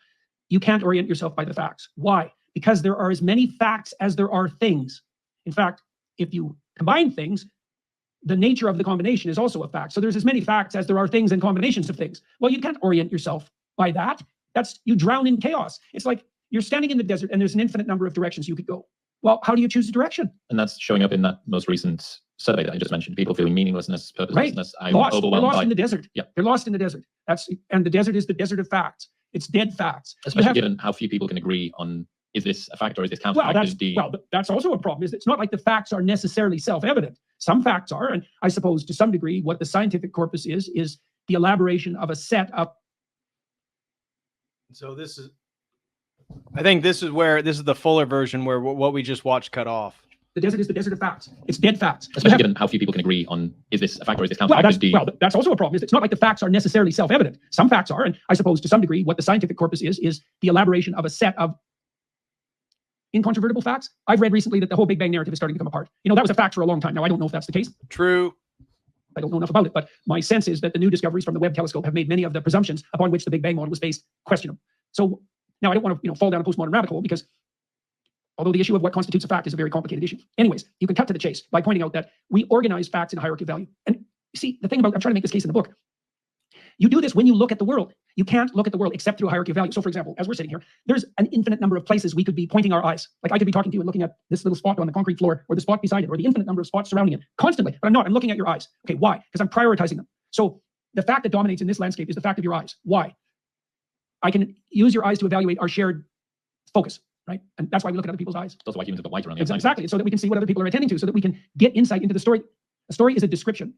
Speaker 5: You can't orient yourself by the facts. Why? Because there are as many facts as there are things. In fact, if you combine things, the nature of the combination is also a fact. So there's as many facts as there are things and combinations of things. Well, you can't orient yourself by that. You drown in chaos. It's like you're standing in the desert and there's an infinite number of directions you could go. Well, how do you choose a direction?
Speaker 6: And that's showing up in that most recent survey that I just mentioned. People feeling meaninglessness, purposelessness.
Speaker 5: Right. Lost. They're
Speaker 6: overwhelmed
Speaker 5: lost in the desert.
Speaker 6: Yeah.
Speaker 5: They're lost in the desert. And the desert is the desert of facts. It's dead facts.
Speaker 6: Especially given how few people can agree on, is this a fact or is this counterfactual?
Speaker 5: Well, that's also a problem. It's not like the facts are necessarily self-evident. Some facts are, and I suppose to some degree, what the scientific corpus is the elaboration of a set of.
Speaker 1: So I think this is the fuller version where what we just watched cut off.
Speaker 5: The desert is the desert of facts. It's dead facts.
Speaker 6: Especially given how few people can agree on, is this a fact or is this counterfactual?
Speaker 5: Well, that's also a problem. It's not like the facts are necessarily self-evident. Some facts are, and I suppose to some degree, what the scientific corpus is the elaboration of a set of incontrovertible facts. I've read recently that the whole Big Bang narrative is starting to come apart. That was a fact for a long time. Now, I don't know if that's the case.
Speaker 1: True.
Speaker 5: I don't know enough about it, but my sense is that the new discoveries from the Webb telescope have made many of the presumptions upon which the Big Bang model was based questionable. So now I don't want to fall down a postmodern rabbit hole because although the issue of what constitutes a fact is a very complicated issue. Anyways, you can cut to the chase by pointing out that we organize facts in a hierarchy of value. And see, the thing about, I'm trying to make this case in the book. You do this when you look at the world. You can't look at the world except through a hierarchy of value. So for example, as we're sitting here, there's an infinite number of places we could be pointing our eyes. Like I could be talking to you and looking at this little spot on the concrete floor or the spot beside it or the infinite number of spots surrounding it constantly. But I'm not. I'm looking at your eyes. Okay, why? Because I'm prioritizing them. So the fact that dominates in this landscape is the fact of your eyes. Why? I can use your eyes to evaluate our shared focus, right? And that's why we look at other people's eyes.
Speaker 6: That's why humans have got white around the outside.
Speaker 5: Exactly, so that we can see what other people are attending to, so that we can get insight into the story. A story is a description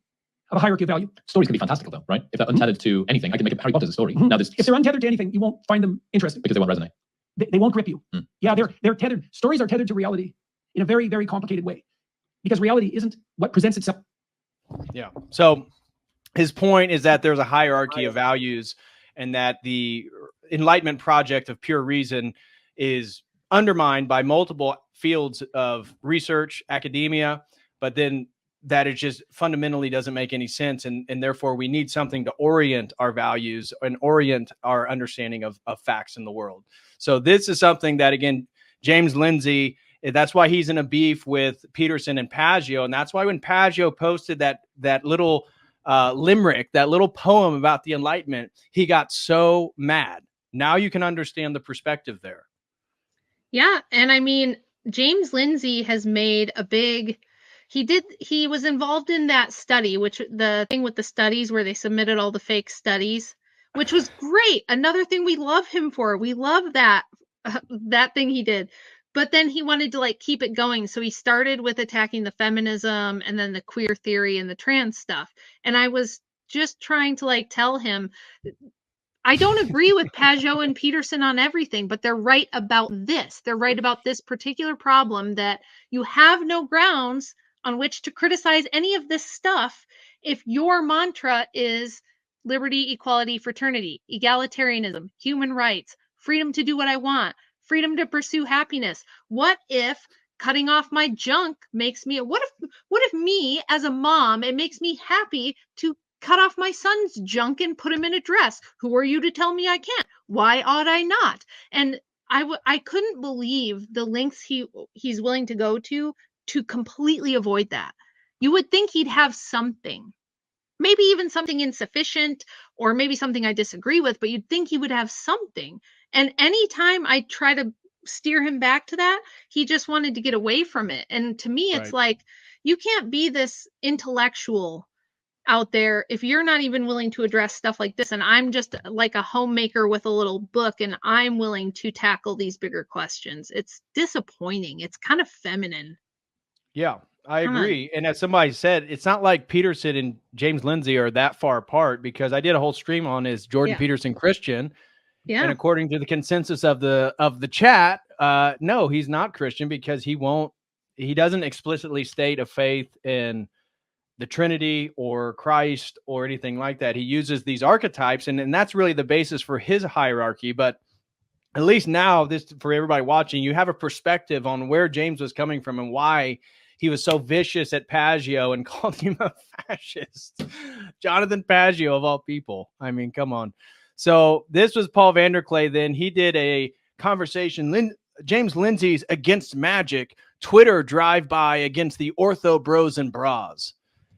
Speaker 5: of a hierarchy of value.
Speaker 6: Stories can be fantastical though, right? If they're untethered to anything, I can make a Harry Potter's a story. Now,
Speaker 5: if they're untethered to anything, you won't find them interesting.
Speaker 6: Because they won't resonate.
Speaker 5: They won't grip you. Yeah, they're tethered. Stories are tethered to reality in a very, very complicated way. Because reality isn't what presents itself.
Speaker 1: Yeah. So his point is that there's a hierarchy of values and that the Enlightenment project of pure reason is undermined by multiple fields of research, academia, but then that it just fundamentally doesn't make any sense. And therefore we need something to orient our values and orient our understanding of facts in the world. So this is something that, again, James Lindsay, that's why he's in a beef with Peterson and Pageau. And that's why when Pageau posted that little limerick, that little poem about the Enlightenment, he got so mad. Now you can understand the perspective there.
Speaker 3: Yeah. And I mean, James Lindsay has made a big, he was involved in that study, which the thing with the studies where they submitted all the fake studies, which was great. Another thing we love him for. We love that thing he did. But then he wanted to keep it going. So he started with attacking the feminism and then the queer theory and the trans stuff. And I was just trying to tell him, I don't agree with Pageau and Peterson on everything, but they're right about this. They're right about this particular problem that you have no grounds on which to criticize any of this stuff if your mantra is liberty, equality, fraternity, egalitarianism, human rights, freedom to do what I want, freedom to pursue happiness. What if cutting off my junk makes me, what if me as a mom, it makes me happy to cut off my son's junk and put him in a dress? Who are you to tell me I can't? Why ought I not? And I couldn't believe the lengths he's willing to go to completely avoid that. You would think he'd have something, maybe even something insufficient, or maybe something I disagree with, but you'd think he would have something. And anytime I try to steer him back to that, he just wanted to get away from it. And to me, it's
Speaker 1: Right.
Speaker 3: like, you can't be this intellectual out there if you're not even willing to address stuff like this. And I'm just like a homemaker with a little book, and I'm willing to tackle these bigger questions. It's disappointing. It's kind of feminine.
Speaker 1: Yeah, I
Speaker 3: Come on.
Speaker 1: agree. And as somebody said, it's not like Peterson and James Lindsay are that far apart, because I did a whole stream on, is Jordan
Speaker 3: Yeah.
Speaker 1: Peterson Christian?
Speaker 3: Yeah.
Speaker 1: And according to the consensus of the chat, no, he's not Christian, because he doesn't explicitly state a faith in the Trinity or Christ or anything like that. He uses these archetypes, and that's really the basis for his hierarchy. But at least now, this, for everybody watching, you have a perspective on where James was coming from and why he was so vicious at Pageau and called him a fascist. Jonathan Pageau, of all people. I mean, come on. So this was Paul Vanderklay. Then he did a conversation, James Lindsay's Against Magic, Twitter drive-by against the Ortho Bros and Bras.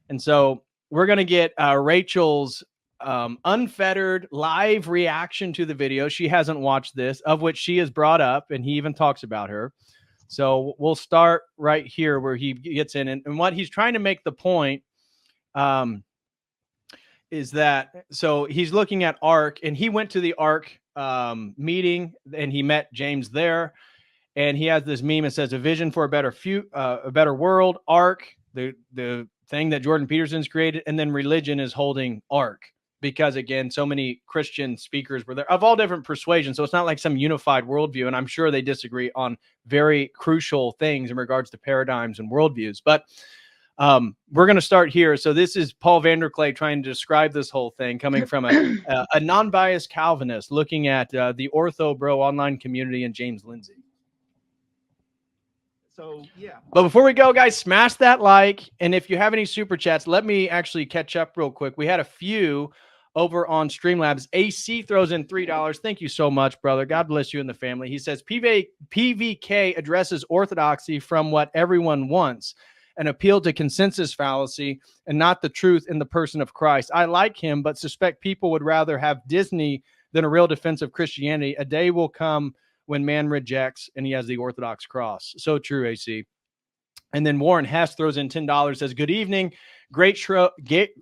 Speaker 1: And so we're going to get Rachel's unfettered live reaction to the video. She hasn't watched this, of which she has brought up, and he even talks about her. So we'll start right here where he gets in. And what he's trying to make the point is that, so he's looking at ARC, and he went to the ARC meeting, and he met James there. And he has this meme that says, a vision for a better world, ARC, the thing that Jordan Peterson's created, and then religion is holding ARC, because again, so many Christian speakers were there of all different persuasions. So it's not like some unified worldview. And I'm sure they disagree on very crucial things in regards to paradigms and worldviews. But we're going to start here. So this is Paul Vanderklay trying to describe this whole thing, coming from a non-biased Calvinist, looking at the Ortho Bro online community and James Lindsay.
Speaker 7: So, yeah.
Speaker 1: But before we go, guys, smash that like. And if you have any super chats, let me actually catch up real quick. We had a few over on Streamlabs. AC throws in $3. Thank you so much, brother. God bless you and the family. He says, PVK addresses orthodoxy from what everyone wants, an appeal to consensus fallacy and not the truth in the person of Christ. I like him, but suspect people would rather have Disney than a real defense of Christianity. A day will come when man rejects, and he has the Orthodox cross. So true, AC. And then Warren Hess throws in $10, says, good evening. Great show. Take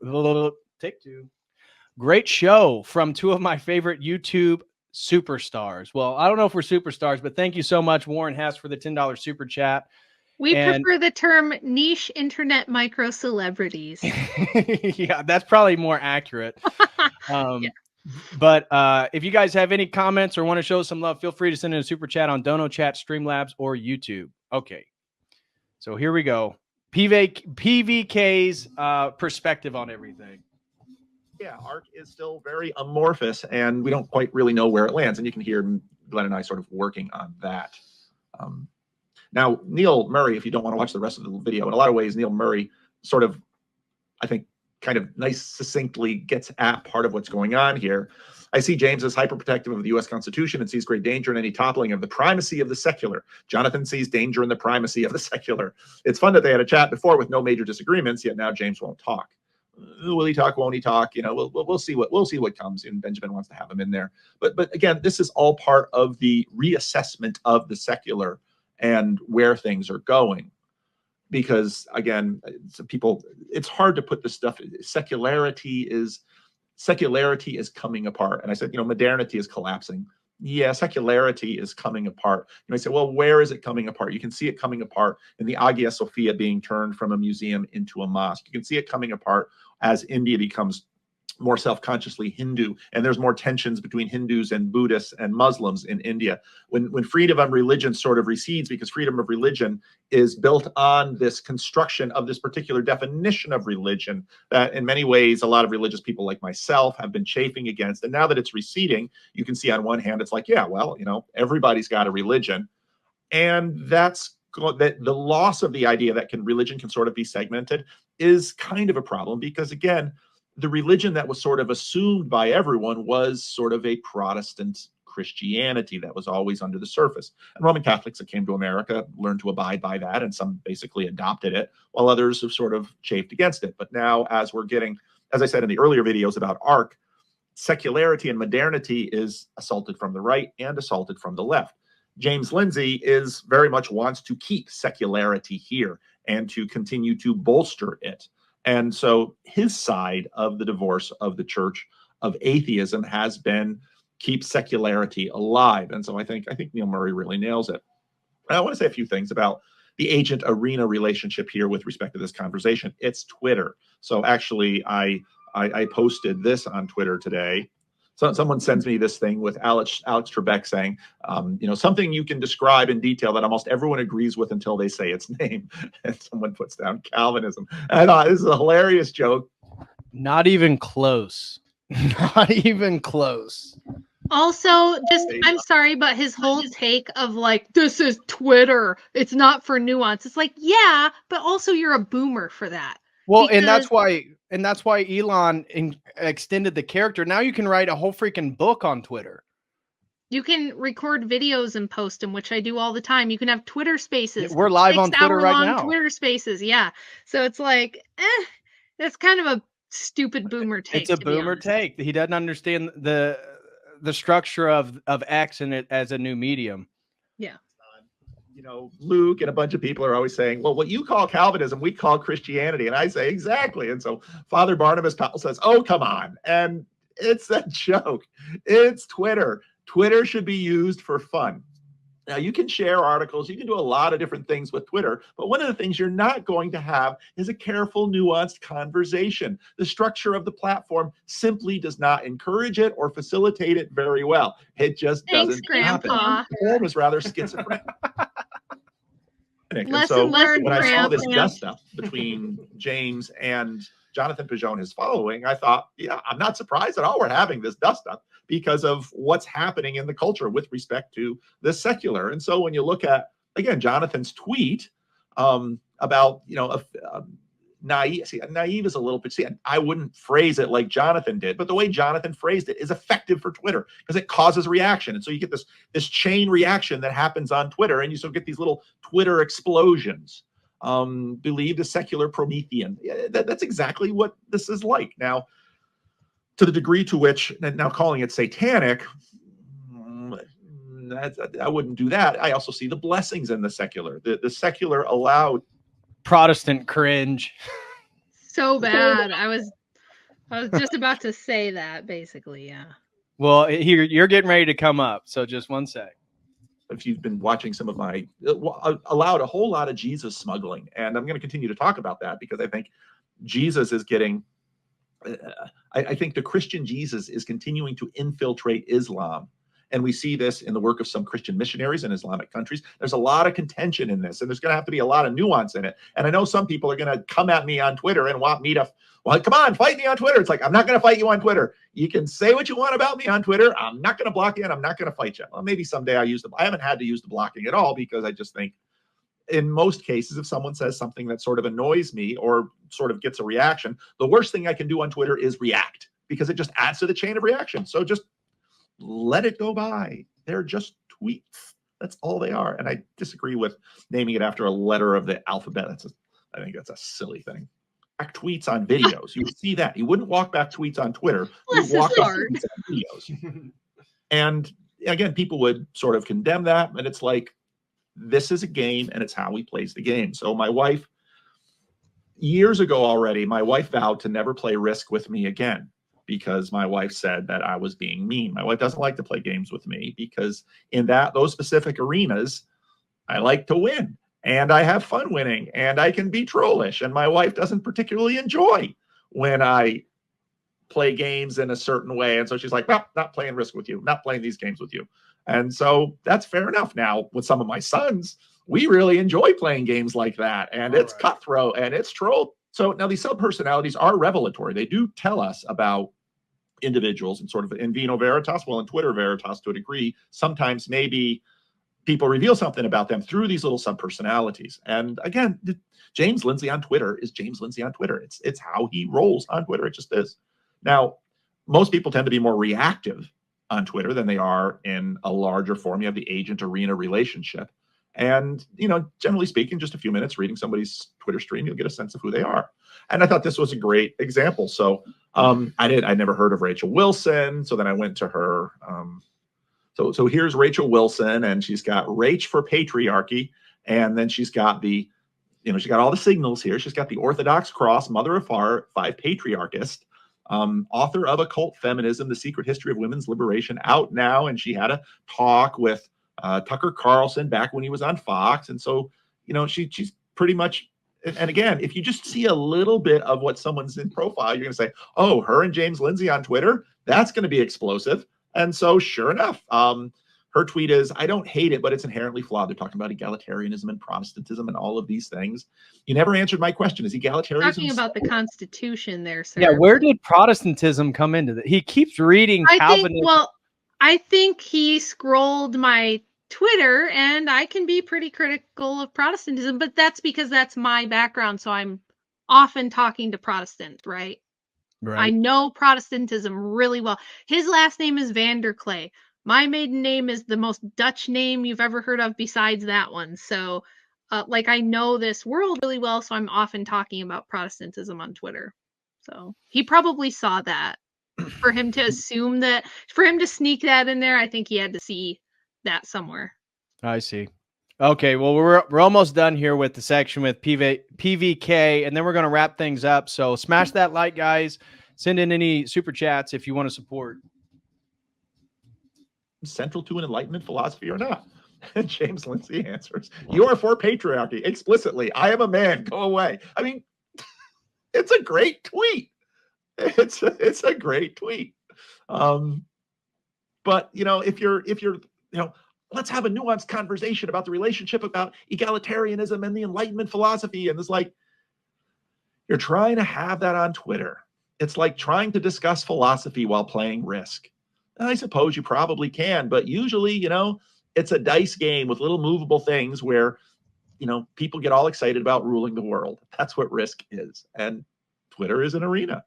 Speaker 1: two. Great show from two of my favorite YouTube superstars. Well, I don't know if we're superstars, but thank you so much, Warren Hess, for the $10 super chat.
Speaker 3: We prefer the term niche internet micro celebrities.
Speaker 1: Yeah, that's probably more accurate. Yeah. But if you guys have any comments or want to show some love, feel free to send in a super chat on Dono Chat, Streamlabs, or YouTube. Okay. So here we go. PVK's perspective on everything.
Speaker 7: Yeah, ARC is still very amorphous, and we don't quite really know where it lands. And you can hear Glenn and I sort of working on that. Now, Neil Murray, if you don't want to watch the rest of the video, in a lot of ways, Neil Murray sort of, I think, kind of succinctly gets at part of what's going on here. I see James as hyperprotective of the U.S. Constitution and sees great danger in any toppling of the primacy of the secular. Jonathan sees danger in the primacy of the secular. It's fun that they had a chat before with no major disagreements, yet now James won't talk. Will he talk? Won't he talk? You know, we'll see what comes. And Benjamin wants to have him in there. But again, this is all part of the reassessment of the secular and where things are going. Because again, it's hard to put this stuff. Secularity is coming apart. And I said, modernity is collapsing. Yeah, secularity is coming apart. I say, well, where is it coming apart? You can see it coming apart in the Hagia Sophia being turned from a museum into a mosque. You can see it coming apart as India becomes more self-consciously Hindu, and there's more tensions between Hindus and Buddhists and Muslims in India. When freedom of religion sort of recedes, because freedom of religion is built on this construction of this particular definition of religion that in many ways a lot of religious people like myself have been chafing against. And now that it's receding, you can see on one hand, it's like, yeah, well, everybody's got a religion. And that's that the loss of the idea that religion can sort of be segmented is kind of a problem, because again, the religion that was sort of assumed by everyone was sort of a Protestant Christianity that was always under the surface. And Roman Catholics that came to America learned to abide by that, and some basically adopted it, while others have sort of chafed against it. But now, as we're getting, as I said in the earlier videos about ARC, secularity and modernity is assaulted from the right and assaulted from the left. James Lindsay is very much wants to keep secularity here and to continue to bolster it. And so his side of the divorce of the church of atheism has been keep secularity alive. And so I think Neil Murray really nails it. And I want to say a few things about the agent arena relationship here with respect to this conversation. It's Twitter. So actually I posted this on Twitter today. So someone sends me this thing with Alex Trebek saying, you know, something you can describe in detail that almost everyone agrees with until they say its name. And someone puts down Calvinism. And I thought this is a hilarious joke.
Speaker 1: Not even close. Not even close.
Speaker 3: Also, just, I'm sorry, but his whole take of like, this is Twitter, it's not for nuance. It's like, yeah, but also you're a boomer for that.
Speaker 1: Well, and that's why Elon extended the character. Now you can write a whole freaking book on Twitter.
Speaker 3: You can record videos and post them, which I do all the time. You can have Twitter Spaces.
Speaker 1: We're live on Twitter right now.
Speaker 3: Twitter Spaces, yeah. So it's like, that's kind of a stupid boomer take.
Speaker 1: It's a boomer take. He doesn't understand the structure of X and it as a new medium.
Speaker 3: Yeah.
Speaker 7: You know, Luke and a bunch of people are always saying, well, what you call Calvinism, we call Christianity. And I say, exactly. And so Father Barnabas Powell says, oh, come on. And it's a joke. It's Twitter. Twitter should be used for fun. Now, you can share articles. You can do a lot of different things with Twitter. But one of the things you're not going to have is a careful, nuanced conversation. The structure of the platform simply does not encourage it or facilitate it very well. It just doesn't happen. The form is rather schizophrenic. And so when I saw this dust up between James and Jonathan Pageau and his following, I thought, yeah, I'm not surprised at all we're having this dust up because of what's happening in the culture with respect to the secular. And so when you look at, again, Jonathan's tweet about, you know, naive. See, naive is a little bit, see, I wouldn't phrase it like Jonathan did, but the way Jonathan phrased it is effective for Twitter because it causes reaction. And so you get this chain reaction that happens on Twitter, and you sort of get these little Twitter explosions. Believe the secular Promethean. That's exactly what this is like. Now, to the degree to which, now calling it satanic, I wouldn't do that. I also see the blessings in the secular. The secular allowed
Speaker 1: Protestant cringe.
Speaker 3: So bad. I was just about to say that, basically, yeah.
Speaker 1: Well, you're getting ready to come up, so just one sec.
Speaker 7: If you've been watching some of my, allowed a whole lot of Jesus smuggling, and I'm going to continue to talk about that because I think Jesus is getting, I think the Christian Jesus is continuing to infiltrate Islam. And we see this in the work of some Christian missionaries in Islamic countries. There's a lot of contention in this, and there's going to have to be a lot of nuance in it. And I know some people are going to come at me on Twitter and want me to, well, come on, fight me on Twitter. It's like, I'm not going to fight you on Twitter. You can say what you want about me on Twitter. I'm not going to block you, and I'm not going to fight you. Well, maybe someday I haven't had to use the blocking at all because I just think in most cases, if someone says something that sort of annoys me or sort of gets a reaction, the worst thing I can do on Twitter is react because it just adds to the chain of reaction. So just let it go by. They're just tweets. That's all they are. And I disagree with naming it after a letter of the alphabet. I think that's a silly thing. Back tweets on videos. You would see that. You wouldn't walk back tweets on Twitter. You walk back tweets on videos. And again, people would sort of condemn that. And it's like, this is a game and it's how he plays the game. So my wife, years ago already, my wife vowed to never play Risk with me again, because my wife said that I was being mean. My wife doesn't like to play games with me because in those specific arenas, I like to win and I have fun winning and I can be trollish. And my wife doesn't particularly enjoy when I play games in a certain way. And so she's like, well, not playing Risk with you, not playing these games with you. And so that's fair enough. Now with some of my sons, we really enjoy playing games like that. And it's cutthroat and it's troll. So now these sub-personalities are revelatory. They do tell us about individuals and sort of in vino veritas, well, in Twitter veritas to a degree, sometimes maybe people reveal something about them through these little sub-personalities. And again, James Lindsay on Twitter is James Lindsay on Twitter. It's how he rolls on Twitter. It just is. Now, most people tend to be more reactive on Twitter than they are in a larger form. You have the agent arena relationship. And, you know, generally speaking, just a few minutes reading somebody's Twitter stream, you'll get a sense of who they are. And I thought this was a great example. So I never heard of Rachel Wilson. So then I went to her. So here's Rachel Wilson, and she's got Rach for patriarchy. And then she's got the, you know, she's got all the signals here. She's got the Orthodox cross, mother of five patriarchist, author of Occult Feminism, The Secret History of Women's Liberation, out now. And she had a talk with Tucker Carlson back when he was on Fox. And so, you know, she's pretty much, and again, if you just see a little bit of what someone's in profile, you're going to say, oh, her and James Lindsay on Twitter, that's going to be explosive. And so sure enough, her tweet is, I don't hate it, but it's inherently flawed. They're talking about egalitarianism and Protestantism and all of these things. You never answered my question. Is egalitarianism
Speaker 3: Talking about the Constitution there, sir.
Speaker 1: Yeah, where did Protestantism come into that? He keeps reading Calvinism.
Speaker 3: I think he scrolled my Twitter, and I can be pretty critical of Protestantism, but that's because that's my background. So I'm often talking to Protestants, right? I know Protestantism really well. His last name is Vanderklay. My maiden name is the most Dutch name you've ever heard of besides that one. So, like, I know this world really well, so I'm often talking about Protestantism on Twitter. So he probably saw that. For him to assume that, for him to sneak that in there, I think he had to see that somewhere.
Speaker 1: I see. Okay, well, we're almost done here with the section with PVK, and then we're going to wrap things up. So smash that like, guys. Send in any super chats if you want to support.
Speaker 7: Central to an Enlightenment philosophy or not? And James Lindsay answers, you are for patriarchy explicitly. I am a man. Go away. I mean, it's a great tweet. It's a great tweet. But, you know, if you're, you know, let's have a nuanced conversation about the relationship about egalitarianism and the Enlightenment philosophy. And it's like, you're trying to have that on Twitter. It's like trying to discuss philosophy while playing Risk. And I suppose you probably can, but usually, you know, it's a dice game with little movable things where, you know, people get all excited about ruling the world. That's what Risk is. And Twitter is an arena.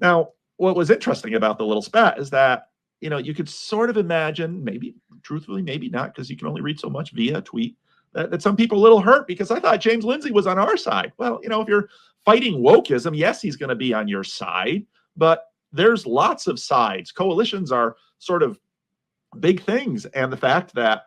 Speaker 7: Now, what was interesting about the little spat is that, you know, you could sort of imagine, maybe truthfully, maybe not, because you can only read so much via a tweet, that some people are a little hurt because I thought James Lindsay was on our side. Well, you know, if you're fighting wokeism, yes, he's going to be on your side, but there's lots of sides. Coalitions are sort of big things. And the fact that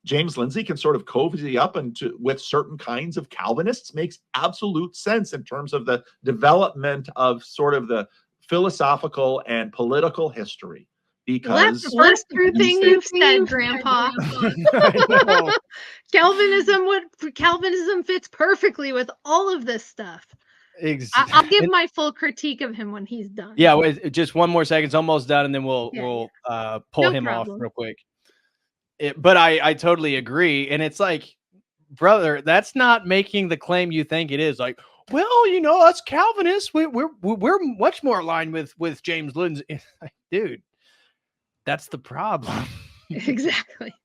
Speaker 7: James Lindsay can sort of cozy up with certain kinds of Calvinists makes absolute sense in terms of the development of sort of the philosophical and political history. Because
Speaker 3: that's the first true thing you've said, Grandpa. Calvinism fits perfectly with all of this stuff. I'll give my full critique of him when he's done.
Speaker 1: Yeah, just one more second. It's almost done, and then we'll pull him off real quick. But I totally agree, and it's like, brother, that's not making the claim you think it is. Like, well, you know, us Calvinists, we're much more aligned with James Lindsay. Dude, that's the problem.
Speaker 3: Exactly.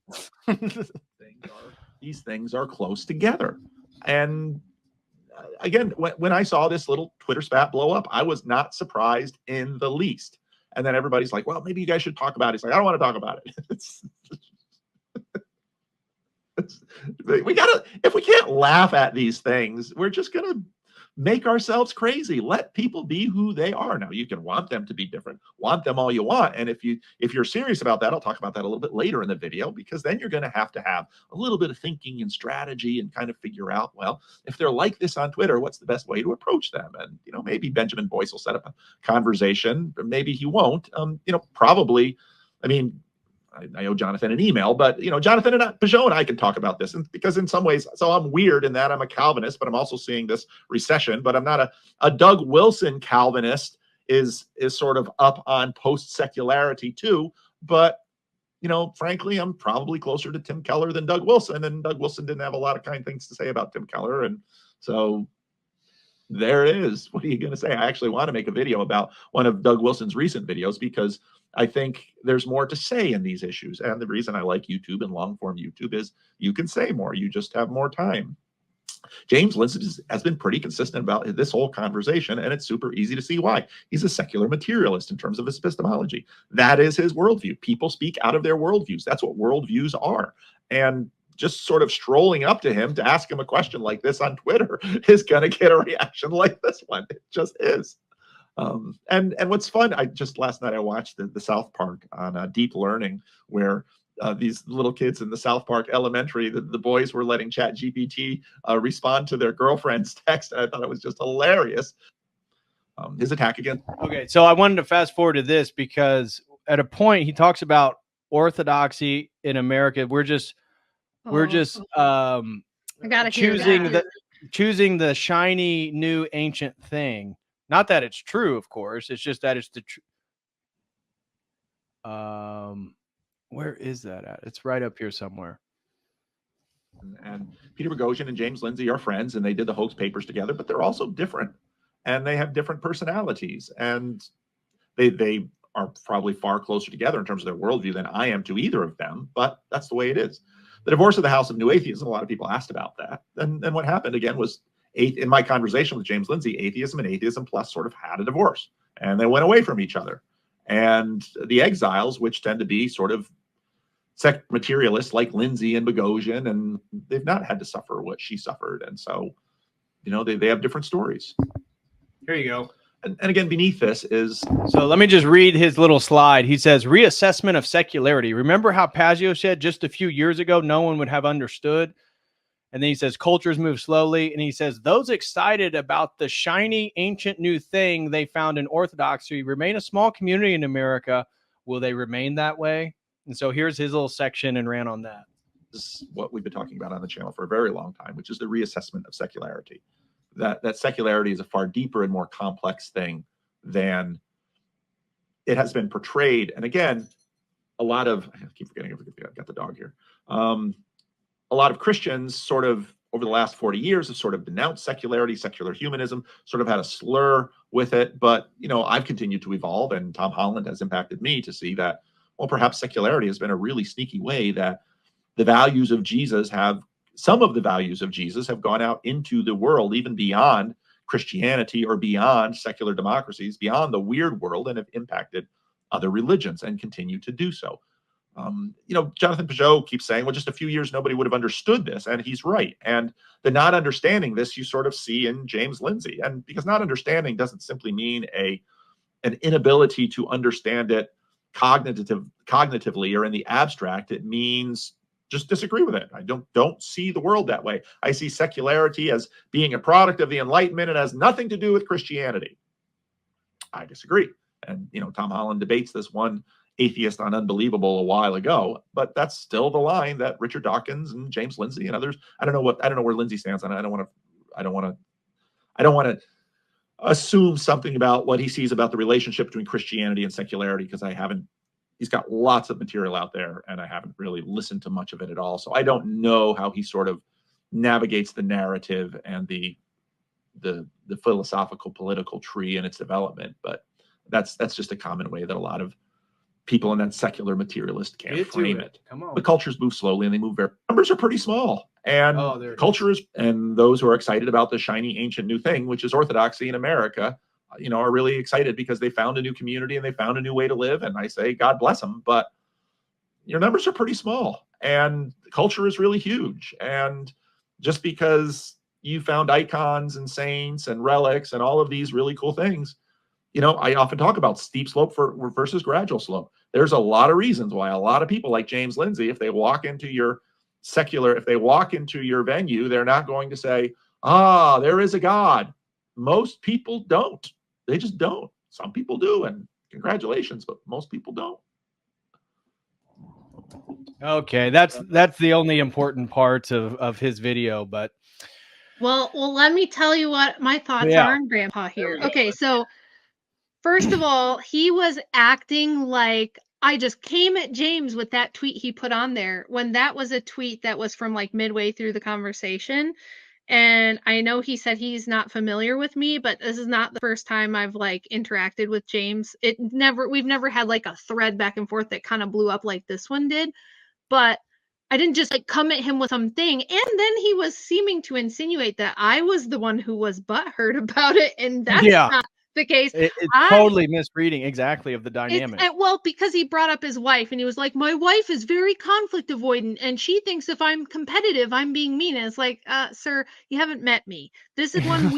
Speaker 7: These things are close together. And again, when I saw this little Twitter spat blow up, I was not surprised in the least. And then everybody's like, well, maybe you guys should talk about it. It's like, I don't want to talk about it. If we can't laugh at these things, we're just going to make ourselves crazy. Let people be who they are. Now, you can want them to be different, want them all you want. And if you're serious about that, I'll talk about that a little bit later in the video, because then you're going to have a little bit of thinking and strategy and kind of figure out, well, if they're like this on Twitter, what's the best way to approach them? And, you know, maybe Benjamin Boyce will set up a conversation, or maybe he won't. You know, probably, I mean, I owe Jonathan an email, but, you know, Jonathan and Pageau and I can talk about this, and because in some ways, so I'm weird in that I'm a Calvinist, but I'm also seeing this recession. But I'm not a Doug Wilson Calvinist is sort of up on post-secularity too. But, you know, frankly, I'm probably closer to Tim Keller than Doug Wilson, and Doug Wilson didn't have a lot of kind things to say about Tim Keller, and so there it is. What are you going to say? I actually want to make a video about one of Doug Wilson's recent videos, because I think there's more to say in these issues. And the reason I like YouTube and long form YouTube is you can say more. You just have more time. James Lindsay has been pretty consistent about this whole conversation, and it's super easy to see why. He's a secular materialist in terms of his epistemology. That is his worldview. People speak out of their worldviews. That's what worldviews are. And just sort of strolling up to him to ask him a question like this on Twitter is going to get a reaction like this one. It just is. And what's fun, last night I watched the South Park on Deep Learning, where these little kids in the South Park elementary, the boys were letting ChatGPT respond to their girlfriend's text, and I thought it was just hilarious. His attack again.
Speaker 1: Okay, so I wanted to fast forward to this because at a point he talks about orthodoxy in America. We're just
Speaker 3: I gotta
Speaker 1: choosing the shiny new ancient thing. Not that it's true, of course. It's just that it's the where is that at? It's right up here somewhere.
Speaker 7: And Peter Boghossian and James Lindsay are friends, and they did the hoax papers together, but they're also different, and they have different personalities, and they are probably far closer together in terms of their worldview than I am to either of them, but that's the way it is. The divorce of the House of New Atheism, a lot of people asked about that. And what happened, again, was in my conversation with James Lindsay, atheism and Atheism Plus sort of had a divorce, and they went away from each other. And the exiles, which tend to be sort of materialists like Lindsay and Boghossian, and they've not had to suffer what she suffered. And so, they have different stories.
Speaker 1: Here you go.
Speaker 7: And again, beneath this is...
Speaker 1: So let me just read his little slide. He says, reassessment of secularity. Remember how Pageau said just a few years ago, no one would have understood? And then he says, cultures move slowly. And he says, those excited about the shiny, ancient new thing they found in Orthodoxy remain a small community in America. Will they remain that way? And so here's his little section and ran on that.
Speaker 7: This is what we've been talking about on the channel for a very long time, which is the reassessment of secularity. That secularity is a far deeper and more complex thing than it has been portrayed. And again, a lot of, I keep forgetting, I've got the dog here. A lot of Christians sort of over the last 40 years have sort of denounced secularity, secular humanism, sort of had a slur with it. But, I've continued to evolve, and Tom Holland has impacted me to see that, well, perhaps secularity has been a really sneaky way that the values of Jesus some of the values of Jesus have gone out into the world, even beyond Christianity or beyond secular democracies, beyond the weird world, and have impacted other religions and continue to do so. Jonathan Pageau keeps saying, well, just a few years, nobody would have understood this. And he's right. And the not understanding this, you sort of see in James Lindsay. And because not understanding doesn't simply mean an inability to understand it cognitively or in the abstract. It means just disagree with it. I don't see the world that way. I see secularity as being a product of the Enlightenment and has nothing to do with Christianity. I disagree. And, Tom Holland debates this one atheist on Unbelievable a while ago, but that's still the line that Richard Dawkins and James Lindsay and others, I don't know where Lindsay stands on it. I don't want to assume something about what he sees about the relationship between Christianity and secularity, because he's got lots of material out there, and I haven't really listened to much of it at all. So I don't know how he sort of navigates the narrative and the philosophical political tree and its development. But that's just a common way that a lot of people in that secular materialist can't frame it.
Speaker 1: Come on.
Speaker 7: The cultures move slowly, and they move numbers are pretty small. And and those who are excited about the shiny ancient new thing, which is orthodoxy in America, are really excited because they found a new community and they found a new way to live. And I say, God bless them, but your numbers are pretty small, and the culture is really huge. And just because you found icons and saints and relics and all of these really cool things, I often talk about steep slope versus gradual slope. There's a lot of reasons why a lot of people like James Lindsay, if they walk into your venue, they're not going to say, there is a God. Most people don't. They just don't. Some people do, and congratulations, but most people don't.
Speaker 1: Okay, that's the only important part of his video, but
Speaker 3: well, let me tell you what my thoughts are on Grandpa here. Okay, so first of all, he was acting like I just came at James with that tweet he put on there, when that was a tweet that was from like midway through the conversation. And I know he said he's not familiar with me, but this is not the first time I've like interacted with James. We've never had like a thread back and forth that kind of blew up like this one did. But I didn't just like come at him with something. And then he was seeming to insinuate that I was the one who was butthurt about it. And that's not the case.
Speaker 1: It's totally misreading exactly of the dynamic.
Speaker 3: Well, because he brought up his wife and he was like, my wife is very conflict avoidant and she thinks if I'm competitive, I'm being mean. And it's like, sir, you haven't met me. This is one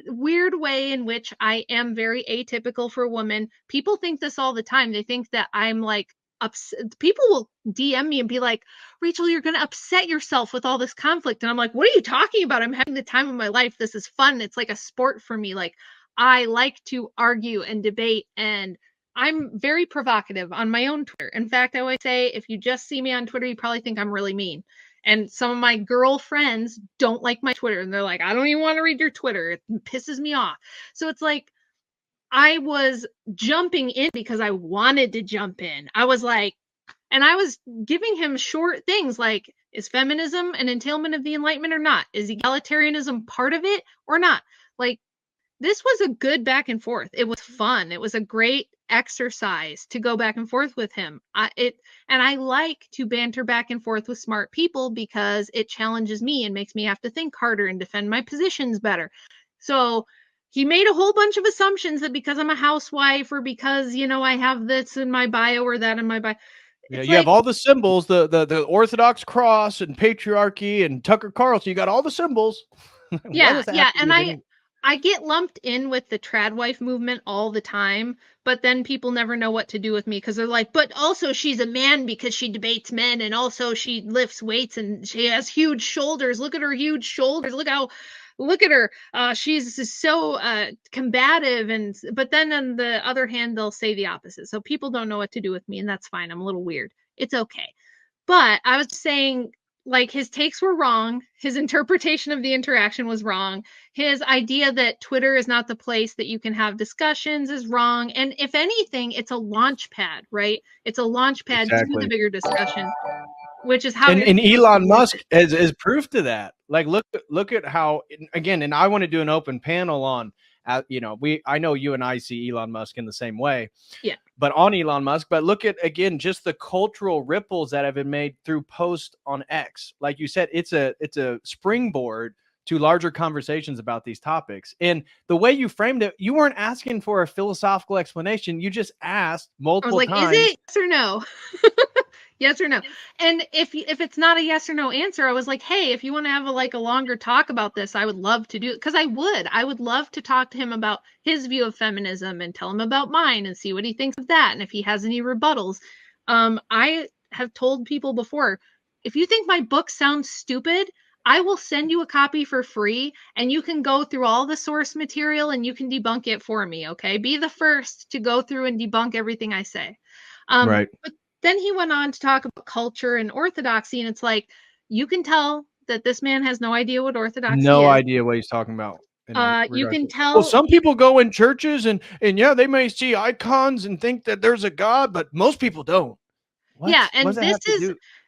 Speaker 3: weird way in which I am very atypical for a woman. People think this all the time. They think that I'm like, people will DM me and be like, Rachel, you're going to upset yourself with all this conflict. And I'm like, what are you talking about? I'm having the time of my life. This is fun. It's like a sport for me. Like, I like to argue and debate, and I'm very provocative on my own Twitter. In fact, I always say, if you just see me on Twitter, you probably think I'm really mean. And some of my girlfriends don't like my Twitter, and they're like, I don't even want to read your Twitter. It pisses me off. So it's like, I was jumping in because I wanted to jump in. I was like, and I was giving him short things like, is feminism an entailment of the Enlightenment or not? Is egalitarianism part of it or not? Like, this was a good back and forth. It was fun. It was a great exercise to go back and forth with him. And I like to banter back and forth with smart people because it challenges me and makes me have to think harder and defend my positions better. So he made a whole bunch of assumptions that because I'm a housewife or because, you know, I have this in my bio or that in my bio.
Speaker 1: Yeah, you have all the symbols, the Orthodox cross and patriarchy and Tucker Carlson. You got all the symbols.
Speaker 3: Yeah, and I get lumped in with the trad wife movement all the time, but then people never know what to do with me because they're like, but also she's a man because she debates men and also she lifts weights and she has huge shoulders. Look at her huge shoulders. Look at her. She's so combative. But then on the other hand, they'll say the opposite. So people don't know what to do with me, and that's fine. I'm a little weird. It's okay. But I was saying, like, his takes were wrong. His interpretation of the interaction was wrong. His idea that Twitter is not the place that you can have discussions is wrong. And if anything, it's a launch pad, right? It's a launch pad to the bigger discussion, which is how.
Speaker 1: And Elon Musk is proof to that. Like, look at how, again, and I want to do an open panel on, you know, I know you and I see Elon Musk in the same way.
Speaker 3: Yeah.
Speaker 1: But on Elon Musk, but look at, again, just the cultural ripples that have been made through posts on X. Like you said, it's a springboard to larger conversations about these topics. And the way you framed it, you weren't asking for a philosophical explanation. You just asked multiple times.
Speaker 3: Is it yes or no? Yes or no? And if it's not a yes or no answer, I was like, hey, if you want to have a longer talk about this, I would love to do it. Because I would love to talk to him about his view of feminism and tell him about mine and see what he thinks of that. And if he has any rebuttals. I have told people before, if you think my book sounds stupid, I will send you a copy for free and you can go through all the source material and you can debunk it for me. Okay. Be the first to go through and debunk everything I say.
Speaker 1: Right.
Speaker 3: But then he went on to talk about culture and orthodoxy. And it's like, you can tell that this man has no idea what orthodoxy is.
Speaker 1: No idea what he's talking about.
Speaker 3: You can tell.
Speaker 1: Well, some people go in churches and yeah, they may see icons and think that there's a God, but most people don't. What?
Speaker 3: Yeah. And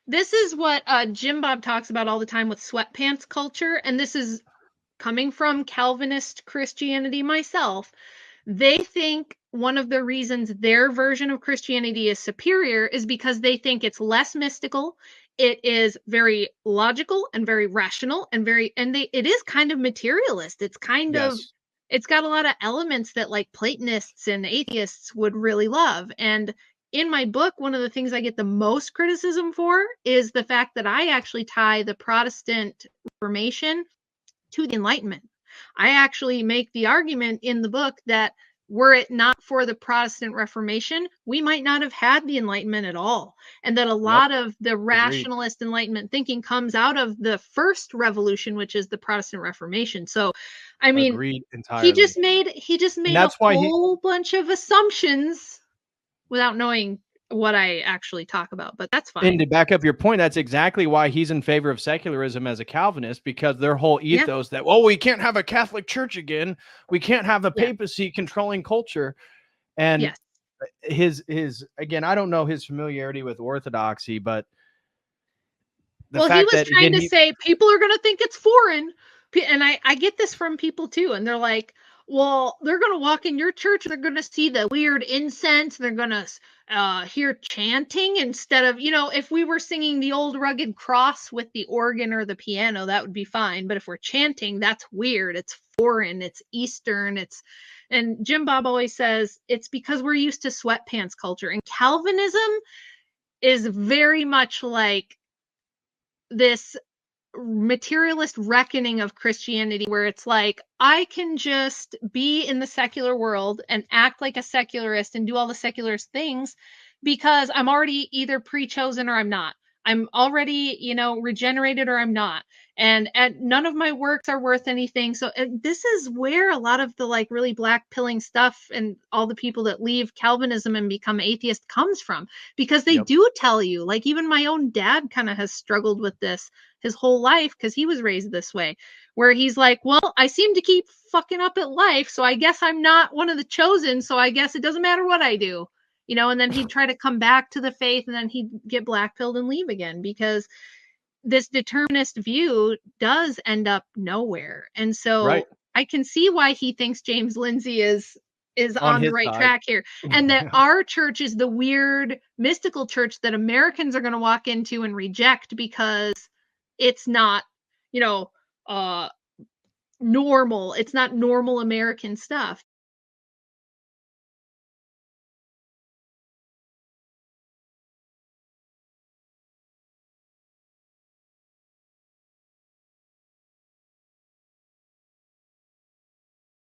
Speaker 3: this is what Jim Bob talks about all the time with sweatpants culture. And this is coming from Calvinist Christianity myself. They think one of the reasons their version of Christianity is superior is because they think it's less mystical. It is very logical and very rational and it is kind of materialist. It's kind of, it's got a lot of elements that like Platonists and atheists would really love. And in my book, one of the things I get the most criticism for is the fact that I actually tie the Protestant Reformation to the Enlightenment. I actually make the argument in the book that were it not for the Protestant Reformation, we might not have had the Enlightenment at all. And that a lot of the rationalist Enlightenment thinking comes out of the first revolution, which is the Protestant Reformation. So, I mean, he just made a whole bunch of assumptions without knowing what I actually talk about, but that's fine.
Speaker 1: And to back up your point, that's exactly why he's in favor of secularism as a Calvinist, because their whole ethos that, well, we can't have a Catholic Church again. We can't have a papacy controlling culture. And his, again, I don't know his familiarity with Orthodoxy, but
Speaker 3: he was trying to say people are going to think it's foreign. And I get this from people too. And they're like, well, they're going to walk in your church, they're going to see the weird incense, they're going to hear chanting instead of, if we were singing the old rugged cross with the organ or the piano, that would be fine. But if we're chanting, that's weird. It's foreign, it's Eastern, and Jim Bob always says it's because we're used to sweatpants culture. And Calvinism is very much like this materialist reckoning of Christianity, where it's like, I can just be in the secular world and act like a secularist and do all the secularist things because I'm already either pre-chosen or I'm not. I'm already, regenerated or I'm not. And none of my works are worth anything. So this is where a lot of the like really black pilling stuff and all the people that leave Calvinism and become atheist comes from, because they do tell you, like even my own dad kind of has struggled with this his whole life because he was raised this way, where he's like, well, I seem to keep fucking up at life, so I guess I'm not one of the chosen, so I guess it doesn't matter what I do. And then he'd try to come back to the faith, and then he'd get blackpilled and leave again, because this determinist view does end up nowhere. And so I can see why he thinks James Lindsay is on the right track here, and that our church is the weird mystical church that Americans are going to walk into and reject because it's not, normal. It's not normal American stuff.